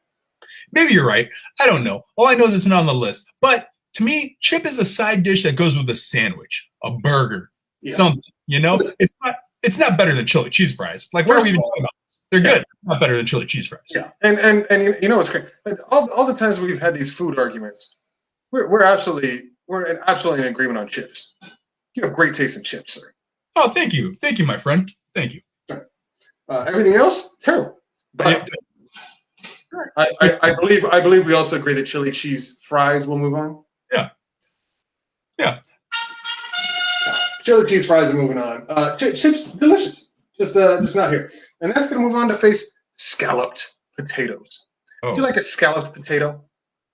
Maybe you're right. I don't know. All I know is it's not on the list. But to me, chip is a side dish that goes with a sandwich, a burger, something. You know, it's not better than chili cheese fries. Like, what are we even talking about? They're good. Not better than chili cheese fries. Yeah, and you know what's great? All the times we've had these food arguments, we're absolutely in agreement on chips. You have great taste in chips, sir. Oh, thank you, my friend. Thank you. Everything else, terrible. But I believe we also agree that chili cheese fries will move on. Yeah. Chili cheese fries are moving on. Chips, delicious. Just not here. And that's going to move on to face scalloped potatoes. Oh. Do you like a scalloped potato?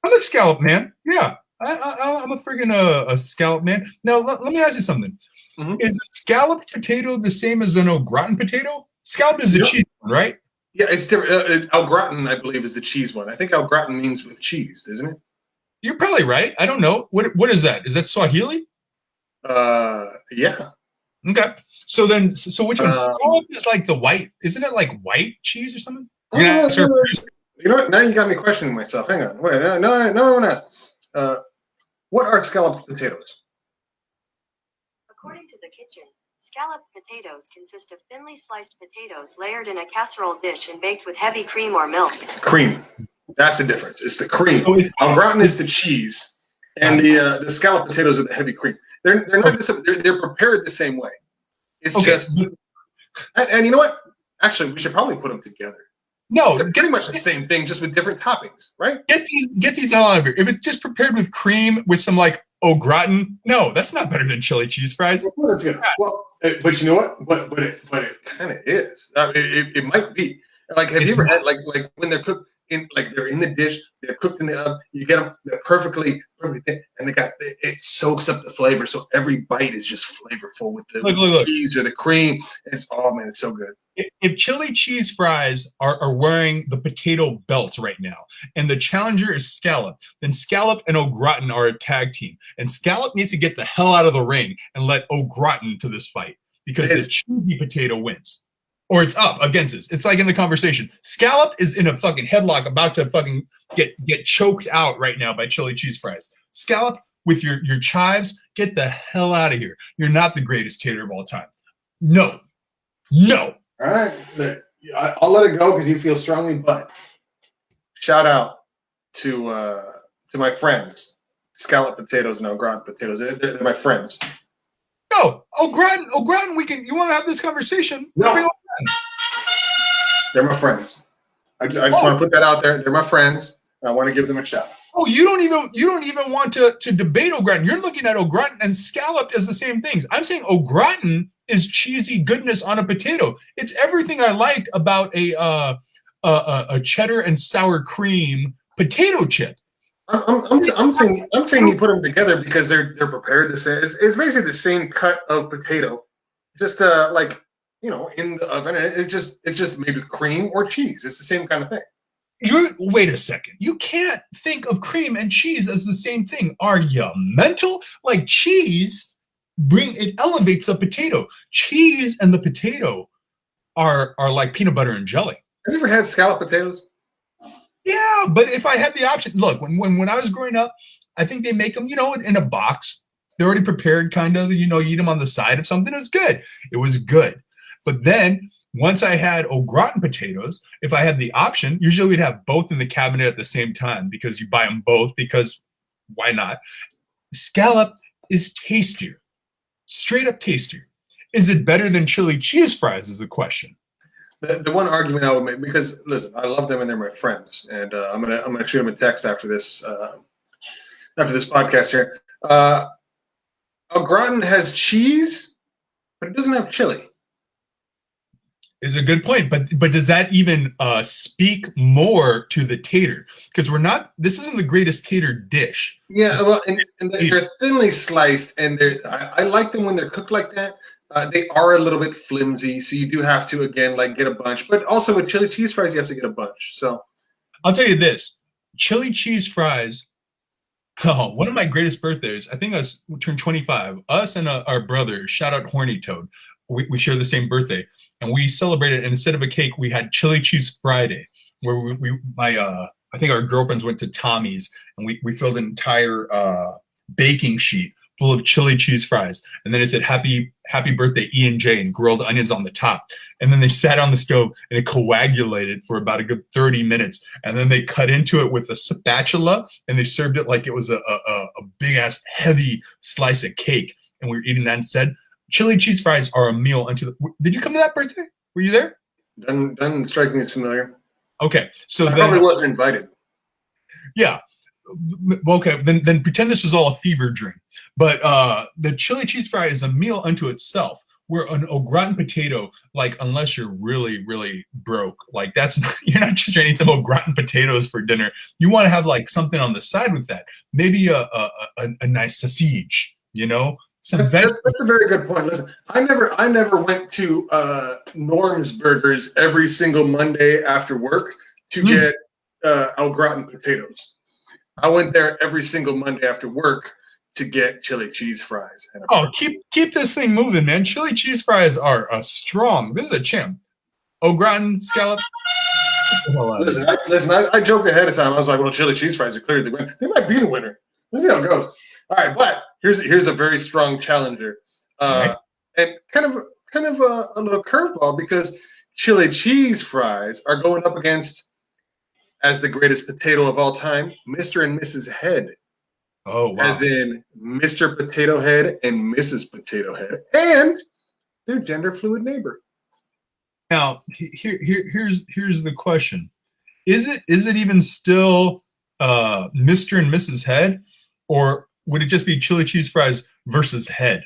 I'm a scallop man. Yeah, I'm a friggin' a scallop man. Now let me ask you something. Mm-hmm. Is a scalloped potato the same as an au gratin potato? Scalloped is a cheese one, right? Yeah, it's different. Au gratin, I believe, is the cheese one. I think au gratin means with cheese, isn't it? You're probably right. I don't know. What is that? Is that Swahili? Yeah. Okay. So which one? Scalloped is like the white. Isn't it like white cheese or something? You know what? Now you got me questioning myself. Hang on. Wait. No one asked. What are scalloped potatoes? According to the kitchen, scalloped potatoes consist of thinly sliced potatoes layered in a casserole dish and baked with heavy cream or milk. Cream. That's the difference. It's the cream. Au gratin is the cheese, and the scalloped potatoes are the heavy cream. They're not they're prepared the same way. It's just, and you know what? Actually, we should probably put them together. No, it's pretty much the same thing, just with different toppings, right? Get these all out of here. If it's just prepared with cream with some like au gratin, no, that's not better than chili cheese fries. Well, but you know what? But it kind of is. It might be. Like, have you ever had like when they're cooked in, like they're in the dish, they're cooked in the oven, you get them, they're perfectly thin, and it soaks up the flavor, so every bite is just flavorful with the cheese or the cream. It's it's so good. If chili cheese fries are wearing the potato belt right now, and the challenger is scallop, then scallop and au gratin are a tag team, and scallop needs to get the hell out of the ring and let au gratin to this fight, because the cheesy potato wins. Or it's up against us. It's like in the conversation. Scallop is in a fucking headlock, about to fucking get choked out right now by chili cheese fries. Scallop, with your chives, get the hell out of here. You're not the greatest tater of all time. No. All right. I'll let it go because you feel strongly, but shout out to my friends. Scalloped potatoes and au gratin potatoes. They're my friends. No, au gratin. You want to have this conversation? No. They're my friends. I just want to put that out there. They're my friends. I want to give them a shout. Oh, you don't even want to debate au gratin. You're looking at au gratin and scalloped as the same things. I'm saying au gratin is cheesy goodness on a potato. It's everything I like about a cheddar and sour cream potato chip. I'm saying you put them together because they're prepared the same. It's basically the same cut of potato, just in the oven. It's just made with cream or cheese. It's the same kind of thing. Wait a second. You can't think of cream and cheese as the same thing. Are you mental? Like, cheese it elevates a potato. Cheese and the potato are like peanut butter and jelly. Have you ever had scalloped potatoes? Yeah, but if I had the option, look, when I was growing up, I think they make them, in a box. They're already prepared, kind of, you eat them on the side of something. It was good. But then once I had au gratin potatoes, if I had the option, usually we'd have both in the cabinet at the same time because you buy them both, because why not? Scallop is tastier, straight up tastier. Is it better than chili cheese fries is the question. The one argument I would make, because listen, I love them and they're my friends, and I'm gonna shoot them a text after this podcast here. Au gratin has cheese, but it doesn't have chili. Is a good point, but does that even speak more to the tater? Because this isn't the greatest tater dish. Yeah, well, and they're thinly sliced, and I like them when they're cooked like that. They are a little bit flimsy, so you do have to again like get a bunch. But also with chili cheese fries, you have to get a bunch. So I'll tell you this: chili cheese fries. Oh, one of my greatest birthdays. I think I turned 25. Us and our brother, shout out Horny Toad. We share the same birthday, and we celebrated. And instead of a cake, we had chili cheese Friday, where I think our girlfriends went to Tommy's, and we filled an entire baking sheet full of chili cheese fries, and then it said happy birthday E&J and grilled onions on the top. And then they sat on the stove and it coagulated for about a good 30 minutes, and then they cut into it with a spatula and they served it like it was a big ass heavy slice of cake, and we were eating that instead. Chili cheese fries are a meal unto the. Did you come to that birthday? Were you there? Doesn't strike me as familiar. Okay, so I probably wasn't invited. Yeah. Okay, then pretend this was all a fever dream. But the chili cheese fry is a meal unto itself. Where an au gratin potato, like unless you're really, really broke, like you're not just trying to eat some au gratin potatoes for dinner. You want to have like something on the side with that. Maybe a nice sausage, That's a very good point. Listen, I never went to Norm's Burgers every single Monday after work to get au gratin potatoes. I went there every single Monday after work to get chili cheese fries. Keep this thing moving, man. Chili cheese fries are strong. This is a champ. Au gratin scallop. Listen, I joke ahead of time. I was like, well, chili cheese fries are clearly the winner. They might be the winner. Let's see how it goes. All right, but here's a very strong challenger, and kind of a little curveball, because chili cheese fries are going up against, as the greatest potato of all time, Mr. and Mrs. Head. Oh, wow. As in Mr. Potato Head and Mrs. Potato Head, and their gender fluid neighbor. Now, here's the question: Is it even still Mr. and Mrs. Head, or would it just be chili cheese fries versus Head?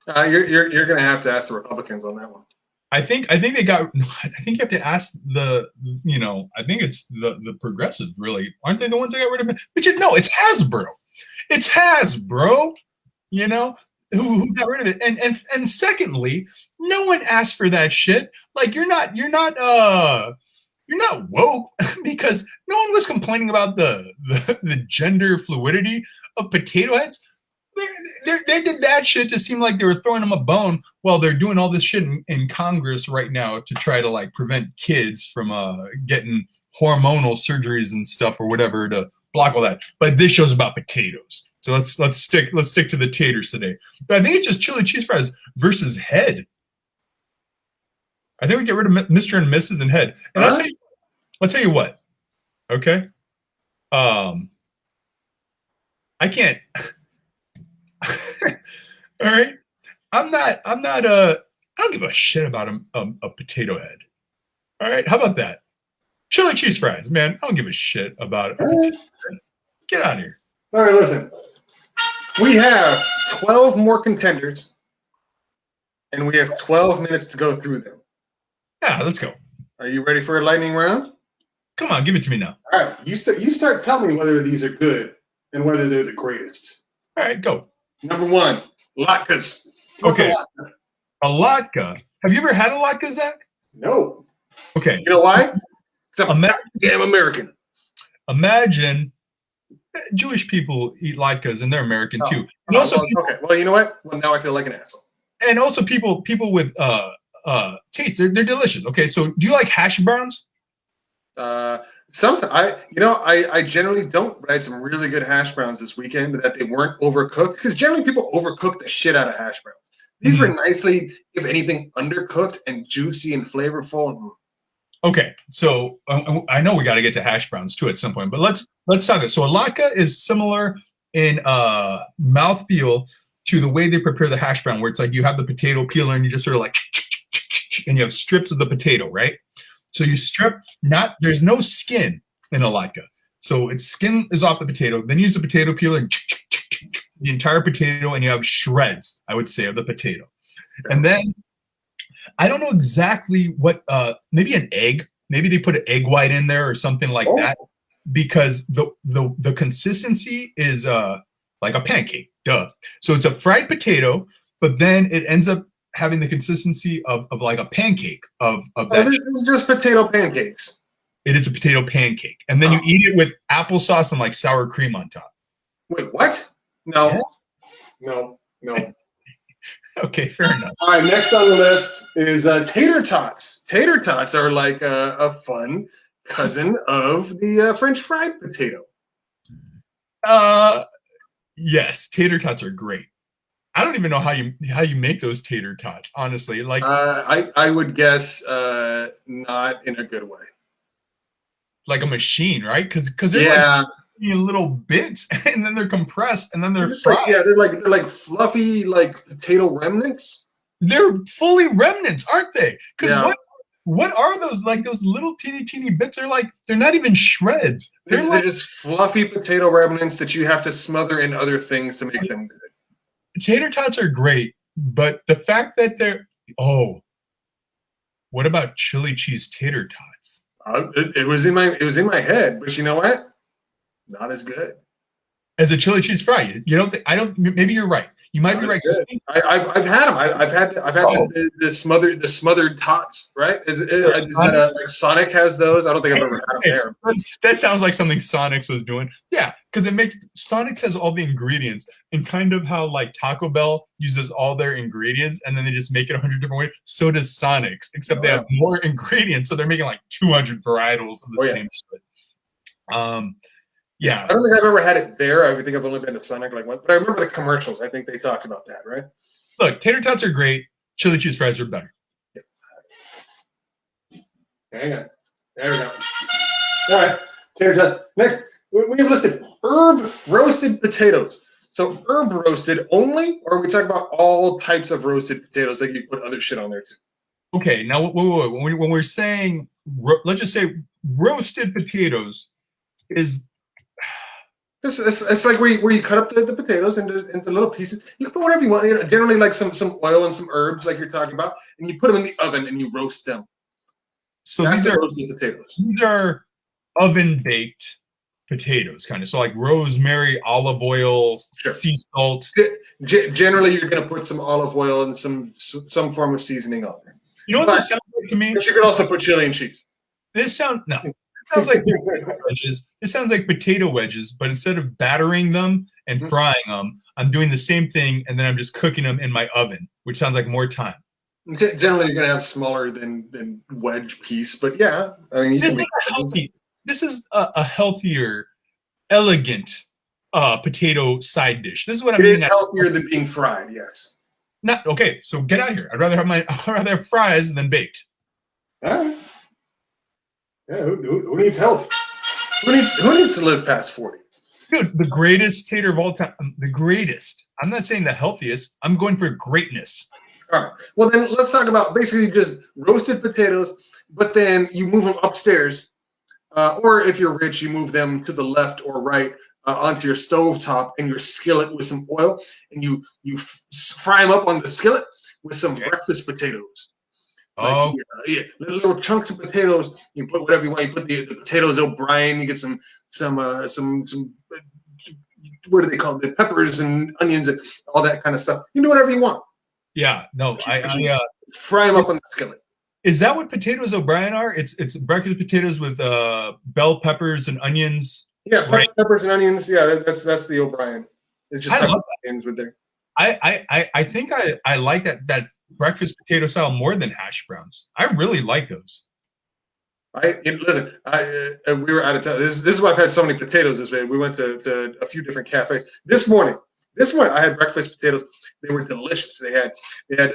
You're going to have to ask the Republicans on that one. I think they got. I think you have to ask the. I think it's the progressives. Really, aren't they the ones that got rid of it? No, it's Hasbro. It's Hasbro. Who got rid of it? And secondly, no one asked for that shit. Like you're not woke because no one was complaining about the gender fluidity of potato heads. They did that shit to seem like they were throwing them a bone while they're doing all this shit in Congress right now to try to like prevent kids from getting hormonal surgeries and stuff or whatever to block all that. But this show's about potatoes. So let's stick to the taters today. But I think it's just chili cheese fries versus Head. I think we get rid of Mr. and Mrs. and Head. And I'll tell you what. Okay. I can't. All right. I don't give a shit about a potato head. All right. How about that? Chili cheese fries, man. I don't give a shit about it. Get out of here. All right, listen. We have 12 more contenders, and we have 12 minutes to go through them. Yeah, let's go. Are you ready for a lightning round? Come on, give it to me now. All right. You start telling me whether these are good and whether they're the greatest. All right, go. Number one, latkes. Okay. A latke. Have you ever had a latke, Zach? No. Okay. You know why? Because I'm damn American. Imagine Jewish people eat latkes and they're American too. And okay. Well, you know what? Well, now I feel like an asshole. And also people with taste, they're delicious. Okay, so do you like hash browns? I generally don't, but I had some really good hash browns this weekend that they weren't overcooked, because generally people overcook the shit out of hash browns. These were nicely, if anything, undercooked and juicy and flavorful. Okay, so I know we got to get to hash browns too at some point, but let's talk it. So a latke is similar in mouthfeel to the way they prepare the hash brown, where it's like you have the potato peeler and you just sort of like, and you have strips of the potato, right? So you strip, there's no skin in a latke. So its skin is off the potato. Then you use the potato peeler and the entire potato, and you have shreds, I would say, of the potato. And then I don't know exactly what. Maybe an egg. Maybe they put an egg white in there or something like that, because the consistency is like a pancake. Duh. So it's a fried potato, but then it ends up having the consistency of like a pancake of that. This is just potato pancakes. It is a potato pancake, and then you eat it with applesauce and like sour cream on top. Wait, what? No, Yeah. no. Okay, fair enough. All right, next on the list is Tater Tots. Tater Tots are like a fun cousin of the French fried potato. Yes, tater tots are great. I don't even know how you make those tater tots, honestly. Like, I would guess not in a good way. Like a machine, right? Because they're like in little bits, and then they're compressed, and then they're fried. They're like fluffy like potato remnants. They're fully remnants, aren't they? Because what are those, like those little teeny bits? They're not even shreds. They're just fluffy potato remnants that you have to smother in other things to make them good. Tater tots are great, but the fact that what about chili cheese tater tots? It was in my head, but you know what? Not as good as a chili cheese fry. You don't. I don't. Maybe you're right. You might be right. I've had them. I've had the smothered tots. Right? Is that like Sonic has those? I don't think I've ever had them there. That sounds like something Sonic's was doing. Yeah, because Sonic's has all the ingredients, and kind of how like Taco Bell uses all their ingredients and then they just make it 100 different ways. So does Sonic's, except they have more ingredients, so they're making like 200 varietals of the same shit. Yeah, I don't think I've ever had it there. I think I've only been to Sonic like once, but I remember the commercials. I think they talked about that, right? Look, tater tots are great. Chili cheese fries are better. Yep. Hang on. There we go. All right, tater tots. Next, we have listed herb roasted potatoes. So herb roasted only, or are we talking about all types of roasted potatoes? Like you put other shit on there too. Okay, now wait. When we're saying, let's just say roasted potatoes is. It's like where you cut up the potatoes into little pieces. You can put whatever you want. You know, generally like some oil and some herbs, like you're talking about, and you put them in the oven and you roast them. So these are roasted potatoes. These are oven baked potatoes, kind of. So like rosemary, olive oil, sea salt. Generally, you're going to put some olive oil and some form of seasoning on there. You know what this sounds like to me? But you can also put chili and cheese. Sounds like wedges. It sounds like potato wedges, but instead of battering them and frying them, I'm doing the same thing, and then I'm just cooking them in my oven, which sounds like more time. Generally, you're going to have smaller than wedge piece, but yeah, I mean, this is a healthier, elegant potato side dish. This is what I mean. It is healthier than being fried. Yes. Not okay. So get out of here. I'd rather have fries than baked. All right. Yeah, who needs health? Who needs to live past 40? Dude, the greatest tater of all time. The greatest. I'm not saying the healthiest. I'm going for greatness. All right. Well, then let's talk about basically just roasted potatoes, but then you move them upstairs, or if you're rich, you move them to the left or right onto your stovetop and your skillet with some oil, and you fry them up on the skillet with some breakfast potatoes. Like, little chunks of potatoes. You put whatever you want. You put the potatoes O'Brien. You get some what do they call it? The peppers and onions and all that kind of stuff. You do whatever you want. Yeah, no, I fry them up on the skillet. Is that what potatoes O'Brien are? It's breakfast potatoes with bell peppers and onions. Yeah, right? Peppers and onions. Yeah, that's the O'Brien. It's just peppers and onions with there. I think I like that breakfast potato style more than hash browns. I really like those. Listen, we were out of town. This is why I've had so many potatoes this way. We went to a few different cafes. This morning I had breakfast potatoes. They were delicious. They had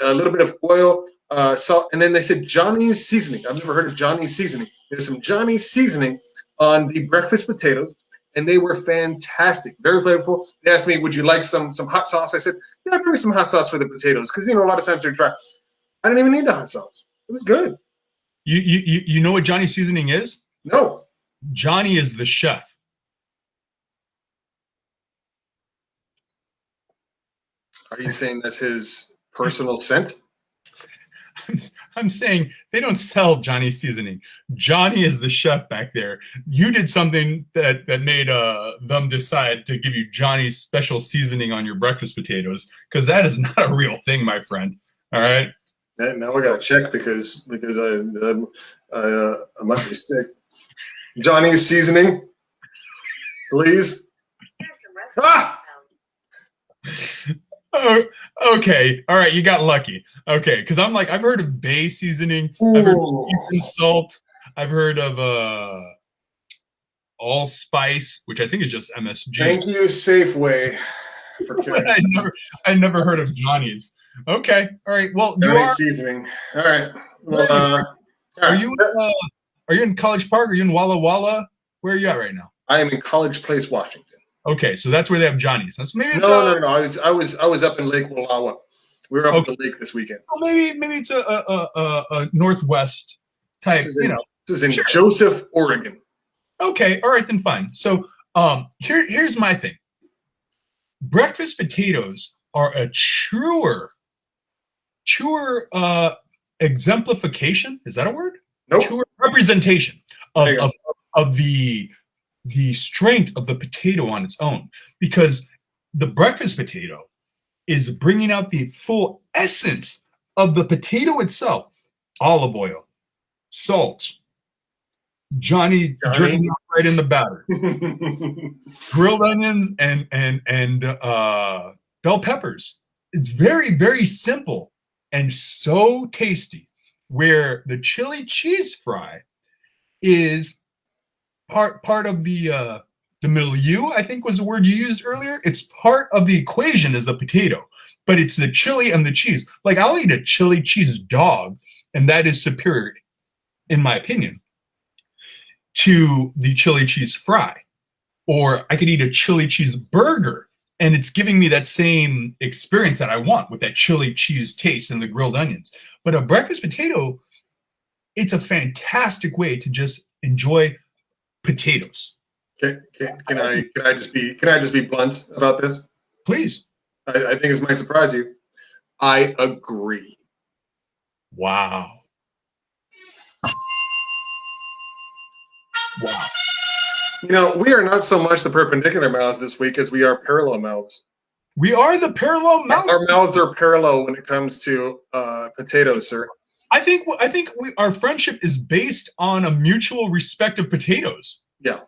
a little bit of oil, salt, and then they said Johnny's seasoning. I've never heard of Johnny's seasoning. There's some Johnny's seasoning on the breakfast potatoes, and they were fantastic, very flavorful. They asked me, "Would you like some hot sauce?" I said, "Yeah, bring me some hot sauce for the potatoes," because a lot of times they're dry. I didn't even need the hot sauce. It was good. You know what Johnny's seasoning is? No. Johnny is the chef. Are you saying that's his personal scent? I'm saying they don't sell Johnny's seasoning. Johnny is the chef back there. You did something that made them decide to give you Johnny's special seasoning on your breakfast potatoes, because that is not a real thing, my friend. All right. Now I gotta check because I might be sick. Johnny's seasoning, please. Ah! Oh, okay. All right. You got lucky. Okay. Because I'm like, I've heard of bay seasoning. I've heard of seasoned salt. I've heard of allspice, which I think is just MSG. Thank you, Safeway, for carrying. I never heard of Johnny's. Okay. All right. Well, Johnny's seasoning. All right. Well, are you in College Park? Are you in Walla Walla? Where are you at right now? I am in College Place, Washington. Okay, so that's where they have Johnny's. So maybe it's no. I was up in Lake Wallowa. We were up at the lake this weekend. Well, maybe it's a Northwest type. This is in Joseph, Oregon. Okay, all right then, fine. So here's my thing. Breakfast potatoes are a truer exemplification. Is that a word? Nope. Truer representation of the strength of the potato on its own, because the breakfast potato is bringing out the full essence of the potato itself. Olive oil, salt, Johnny jerking out right in the batter, grilled onions and bell peppers. It's very, very simple and so tasty, where the chili cheese fry is part of the milieu, I think was the word you used earlier. It's part of the equation as the potato, but it's the chili and the cheese. Like, I'll eat a chili cheese dog, and that is superior, in my opinion, to the chili cheese fry. Or I could eat a chili cheese burger, and it's giving me that same experience that I want with that chili cheese taste and the grilled onions. But a breakfast potato, it's a fantastic way to just enjoy potatoes. Can I just be blunt about this? Please. I think this might surprise you. I agree. Wow. We are not so much the perpendicular mouths this week as we are parallel mouths. We are the parallel mouths. Our mouths are parallel when it comes to potatoes, sir. I think our friendship is based on a mutual respect of potatoes. Yeah,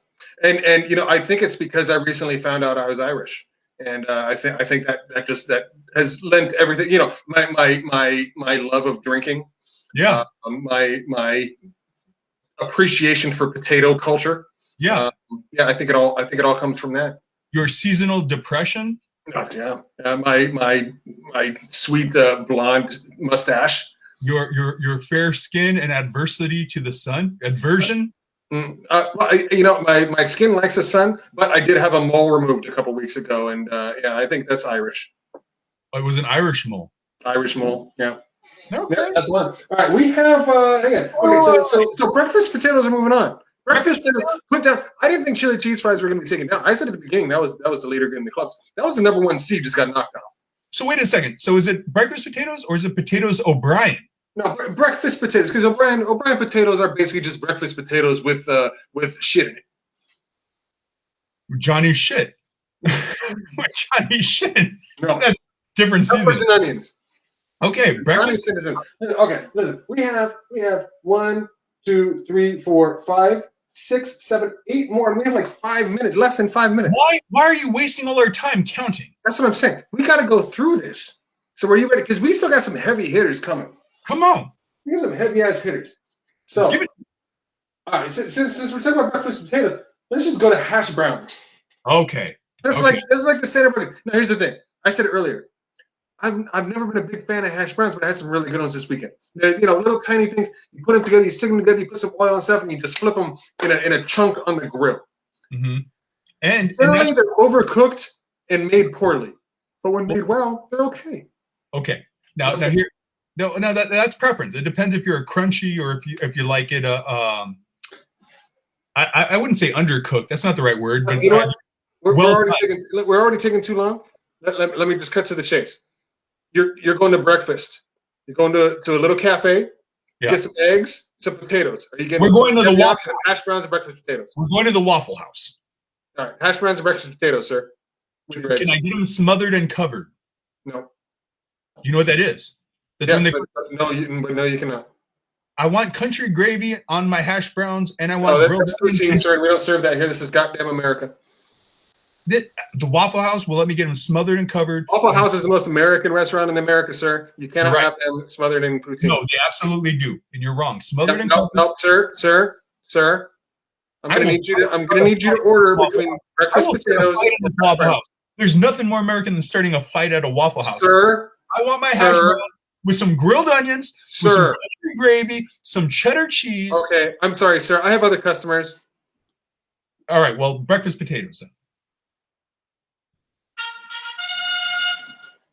and I think it's because I recently found out I was Irish, and I think that has lent everything. My love of drinking. Yeah. My appreciation for potato culture. Yeah. I think it all comes from that. Your seasonal depression. Oh, yeah. My sweet blonde mustache. Your fair skin and adversity to the sun. Aversion. My skin likes the sun, but I did have a mole removed a couple weeks ago, and I think that's Irish. It was an Irish mole. Irish mole, yeah. Okay. Yeah, that's one. All right, we have hang on. Okay, so breakfast potatoes are moving on. Breakfast potatoes put down. I didn't think chili cheese fries were going to be taken down. I said at the beginning that was the leader in the clubs. That was the number one seed, just got knocked out. So wait a second. So is it breakfast potatoes or is it potatoes O'Brien? No, breakfast potatoes, because O'Brien potatoes are basically just breakfast potatoes with shit in it. Johnny's shit. Johnny's shit. No, that's different season. Peppers and onions. Okay, breakfast. Okay, listen. We have 1, 2, 3, 4, 5, 6, 7, 8 more. And we have like 5 minutes, less than 5 minutes. Why are you wasting all our time counting? That's what I'm saying. We got to go through this. So are you ready? Because we still got some heavy hitters coming. Come on. We have some heavy ass hitters. So, all right. Since we're talking about breakfast potatoes, let's just go to hash browns. Okay. That's like the standard breakfast. Now here's the thing. I said it earlier. I've never been a big fan of hash browns, but I had some really good ones this weekend. They're, little tiny things. You put them together, you stick them together, you put some oil and stuff, and you just flip them in a chunk on the grill. Mm-hmm. And generally, they're overcooked and made poorly, but when made well, they're okay. Okay. Now here. No, that's preference. It depends if you're a crunchy or if you like it. I wouldn't say undercooked. That's not the right word. But you know what? We're already taking too long. Let me just cut to the chase. You're going to breakfast. You're going to a little cafe. Yeah. Get some eggs, some potatoes. Are you getting? We're going to the option Waffle. of hash browns and breakfast potatoes. We're going to the Waffle House. All right, hash browns and breakfast potatoes, sir. With bread. Can I get them smothered and covered? No. You know what that is? That's Yes, when they. but no, you cannot. I want country gravy on my hash browns, and I want No, grilled that's poutine, onions. sir. We don't serve that here. This is goddamn America. The Waffle House will let me get them smothered and covered. Waffle House is the most American restaurant in America, sir. You cannot Right. have them smothered in poutine. No, they absolutely do, and you're wrong. Smothered and No, covered. sir. I'm I gonna will- need you to order between I breakfast will start a potatoes fight at the Waffle House. There's nothing more American than starting a fight at a Waffle House. Sir, I want my hash sir. brown with some grilled onions, with some Sir. country gravy, some cheddar cheese. Okay, I'm sorry, sir. I have other customers. All right, well, breakfast potatoes then.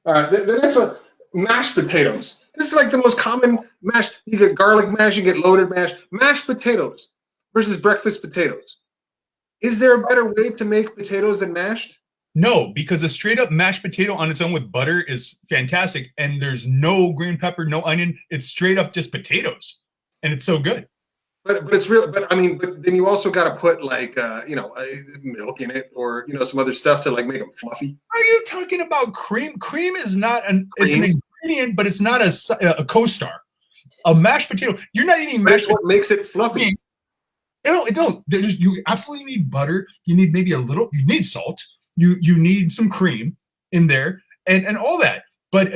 All right, the next one, mashed potatoes. This is like the most common mash. You get garlic mash, you get loaded mash. Mashed potatoes versus breakfast potatoes. Is there a better way to make potatoes than mashed? No, because a straight up mashed potato on its own with butter is fantastic, and there's no green pepper, no onion. It's straight up just potatoes, and it's so good. But it's real. But I mean, but then you also got to put like milk in it, or some other stuff to like make them fluffy. Are you talking about cream? Cream is not an. It's Cream? an ingredient, but it's not a co-star. A mashed potato. You're not eating mashed That's what makes it fluffy. No, you absolutely need butter. You need maybe a little. You need salt. You need some cream in there and all that. But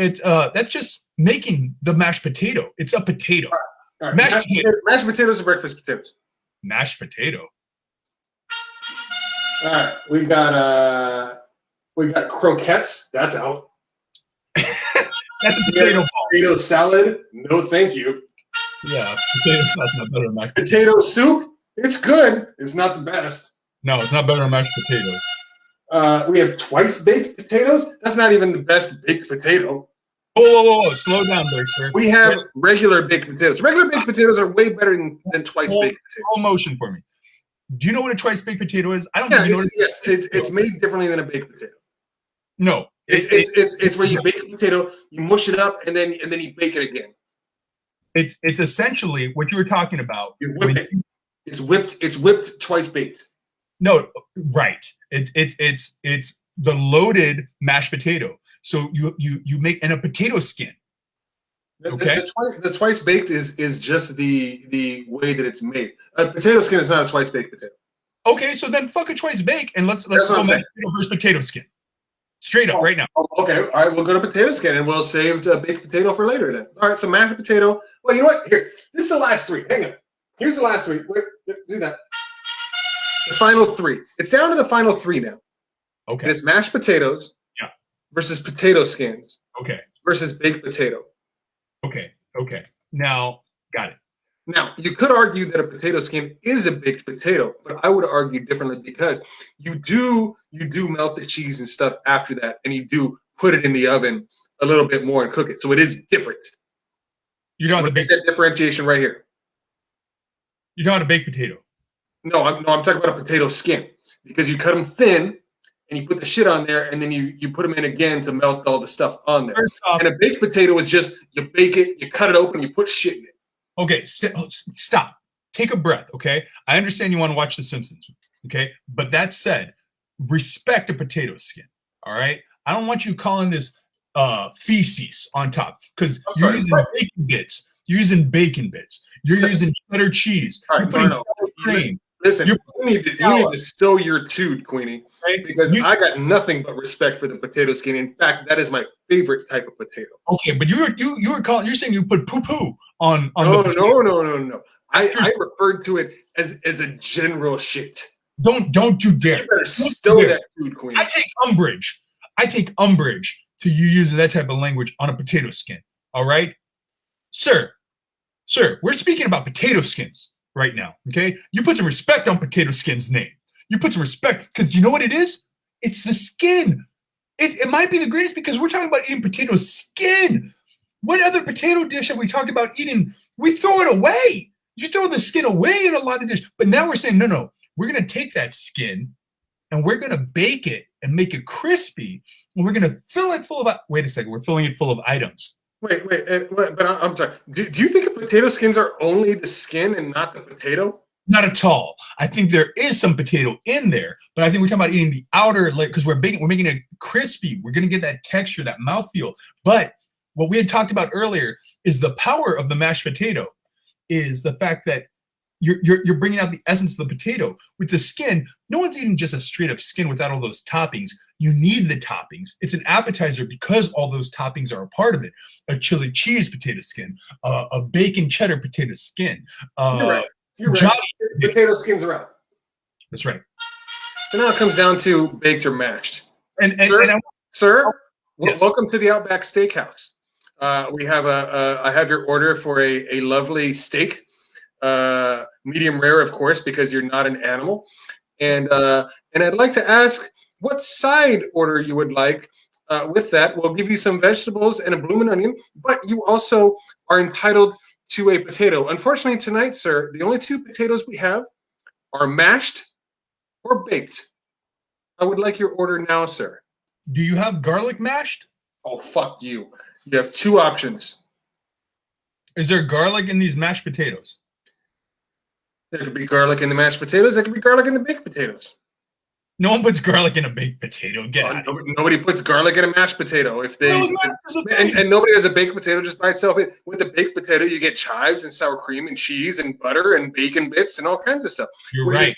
that's just making the mashed potato. It's a potato. All right. Mashed Potatoes or breakfast potatoes? Mashed potato. All right, we've got croquettes. That's out. That's a potato ball. Potato salad. No, thank you. Yeah, potato salad's not better than mashed potato. Potato soup. It's good. It's not the best. No, it's not better than mashed potato. We have twice baked potatoes. That's not even the best baked potato. Whoa. Slow down there, sir. We have regular baked potatoes. Regular baked potatoes are way better than twice baked potatoes. Slow motion for me. Do you know what a twice baked potato is? I don't Yeah, know. it's made differently than a baked potato. No. It's where you bake a potato, you mush it up, and then you bake it again. It's essentially what you were talking about. You whip it. It's whipped twice baked. No, right. It's the loaded mashed potato. So you make in a potato skin. Okay. The twice baked is just the way that it's made. A potato skin is not a twice baked potato. Okay, so then fuck a twice bake and let's go mashed potato versus potato skin. Straight up right now. Okay, all right, we'll go to potato skin and we'll save baked potato for later then. All right, so mashed potato. Well, you know what? Here, this is the last three. Hang on. Here's the last three. Wait, do that. The final three. It's down to the final three now. Okay. And it's mashed potatoes. Yeah. Versus potato skins. Okay. Versus baked potato. Okay. Now, got it. Now, you could argue that a potato skin is a baked potato, but I would argue differently because you do melt the cheese and stuff after that, and you do put it in the oven a little bit more and cook it. So it is different. You're talking about that differentiation right here. You're talking about a baked potato. No, I'm talking about a potato skin because you cut them thin and you put the shit on there, and then you put them in again to melt all the stuff on there. First off, and a baked potato is just you bake it, you cut it open, you put shit in it. Okay, stop. Take a breath, okay? I understand you want to watch The Simpsons, okay? But that said, respect a potato skin, all right? I don't want you calling this feces on top because you're using bacon bits. You're using bacon bits. You're using cheddar cheese. All you're right, putting cream. Listen, you need to stow your toot, Queenie, right? Because I got nothing but respect for the potato skin. In fact, that is my favorite type of potato. Okay, but you're saying you put poo-poo on no. I referred to it as a general shit. Don't you dare. You better stow that food, Queenie. I take umbrage to you using that type of language on a potato skin. All right? Sir, we're speaking about potato skins right now, okay? You put some respect on potato skin's name. You put some respect, because you know what it is? It's the skin. It might be the greatest because we're talking about eating potato skin. What other potato dish are we talking about eating? We throw it away. You throw the skin away in a lot of dishes. But now we're saying, no, we're going to take that skin and we're going to bake it and make it crispy. And we're going to fill it full of, wait a second, we're filling it full of items. Wait, but I'm sorry. Do you think potato skins are only the skin and not the potato? Not at all. I think there is some potato in there, but I think we're talking about eating the outer layer because we're making it crispy. We're going to get that texture, that mouthfeel. But what we had talked about earlier is the power of the mashed potato is the fact that you're bringing out the essence of the potato. With the skin, no one's eating just a straight up skin without all those toppings. You need the toppings. It's an appetizer because all those toppings are a part of it. A chili cheese potato skin, a bacon cheddar potato skin. You're right. You're right. Potato skins are out. That's right. So now it comes down to baked or mashed. Sir, yes. Welcome to the Outback Steakhouse. I have your order for a lovely steak, medium rare, of course, because you're not an animal. And I'd like to ask what side order you would like. With that, we'll give you some vegetables and a bloomin' onion, but you also are entitled to a potato. Unfortunately, tonight, sir, the only two potatoes we have are mashed or baked. I would like your order now, sir. Do you have garlic mashed? Oh, fuck you. You have two options. Is there garlic in these mashed potatoes? There could be garlic in the mashed potatoes. There could be garlic in the baked potatoes. No one puts garlic in a baked potato. Nobody puts garlic in a mashed potato. And nobody has a baked potato just by itself. With a baked potato, you get chives and sour cream and cheese and butter and bacon bits and all kinds of stuff. You're right.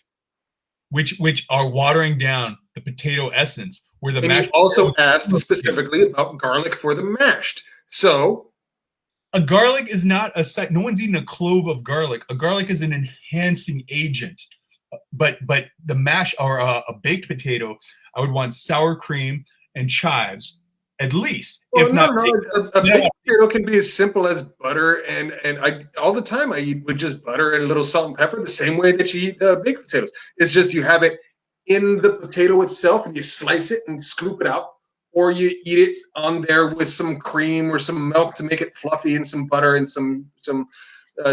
Which are watering down the potato essence. Where the mashed you also asked specifically about garlic for the mashed. So a garlic is not a set. No one's eating a clove of garlic. A garlic is an enhancing agent. But the mash or a baked potato, I would want sour cream and chives at least. Well, a baked potato can be as simple as butter and all the time I eat with just butter and a little salt and pepper. The same way that you eat baked potatoes. It's just you have it in the potato itself and you slice it and scoop it out, or you eat it on there with some cream or some milk to make it fluffy and some butter and some.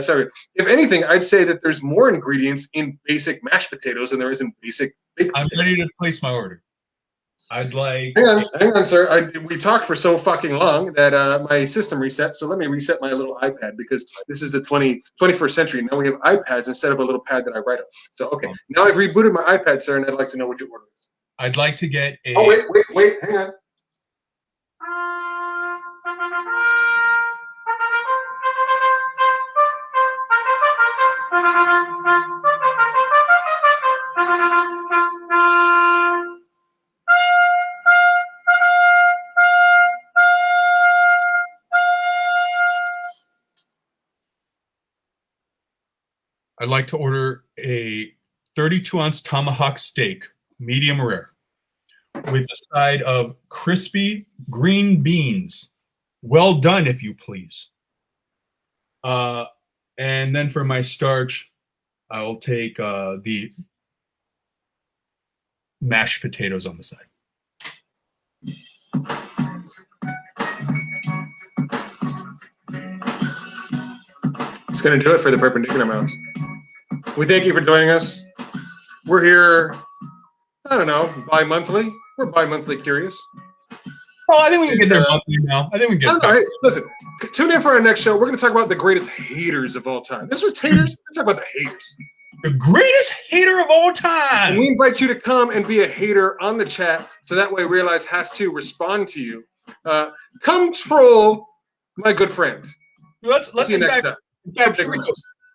Sorry. If anything, I'd say that there's more ingredients in basic mashed potatoes than there is in basic baked potatoes. I'm ready to place my order. I'd like. Hang on, sir. We talked for so fucking long that my system reset. So let me reset my little iPad because this is the 21st century. Now we have iPads instead of a little pad that I write on. So okay, now I've rebooted my iPad, sir, and I'd like to know what your order is. I'd like to get a. Oh wait, hang on. I'd like to order a 32-ounce tomahawk steak, medium rare, with a side of crispy green beans. Well done, if you please. And then for my starch, I'll take the mashed potatoes on the side. It's going to do it for the perpendicular mounts. We thank you for joining us. We're here, I don't know, bi-monthly. We're bi-monthly curious. Oh, I think we can get there monthly now. I think we can get there. Hey, listen, tune in for our next show. We're going to talk about the greatest haters of all time. This was taters. We're going to talk about the haters. The greatest hater of all time. And we invite you to come and be a hater on the chat so that way Realize has to respond to you. Come troll my good friend. Let's see you next time.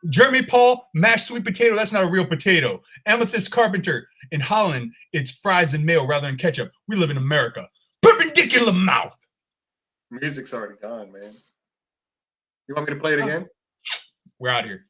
Jeremy Paul, mashed sweet potato. That's not a real potato. Amethyst Carpenter. In Holland, it's fries and mayo rather than ketchup. We live in America. Perpendicular mouth. Music's already gone, man. You want me to play it again? We're out here.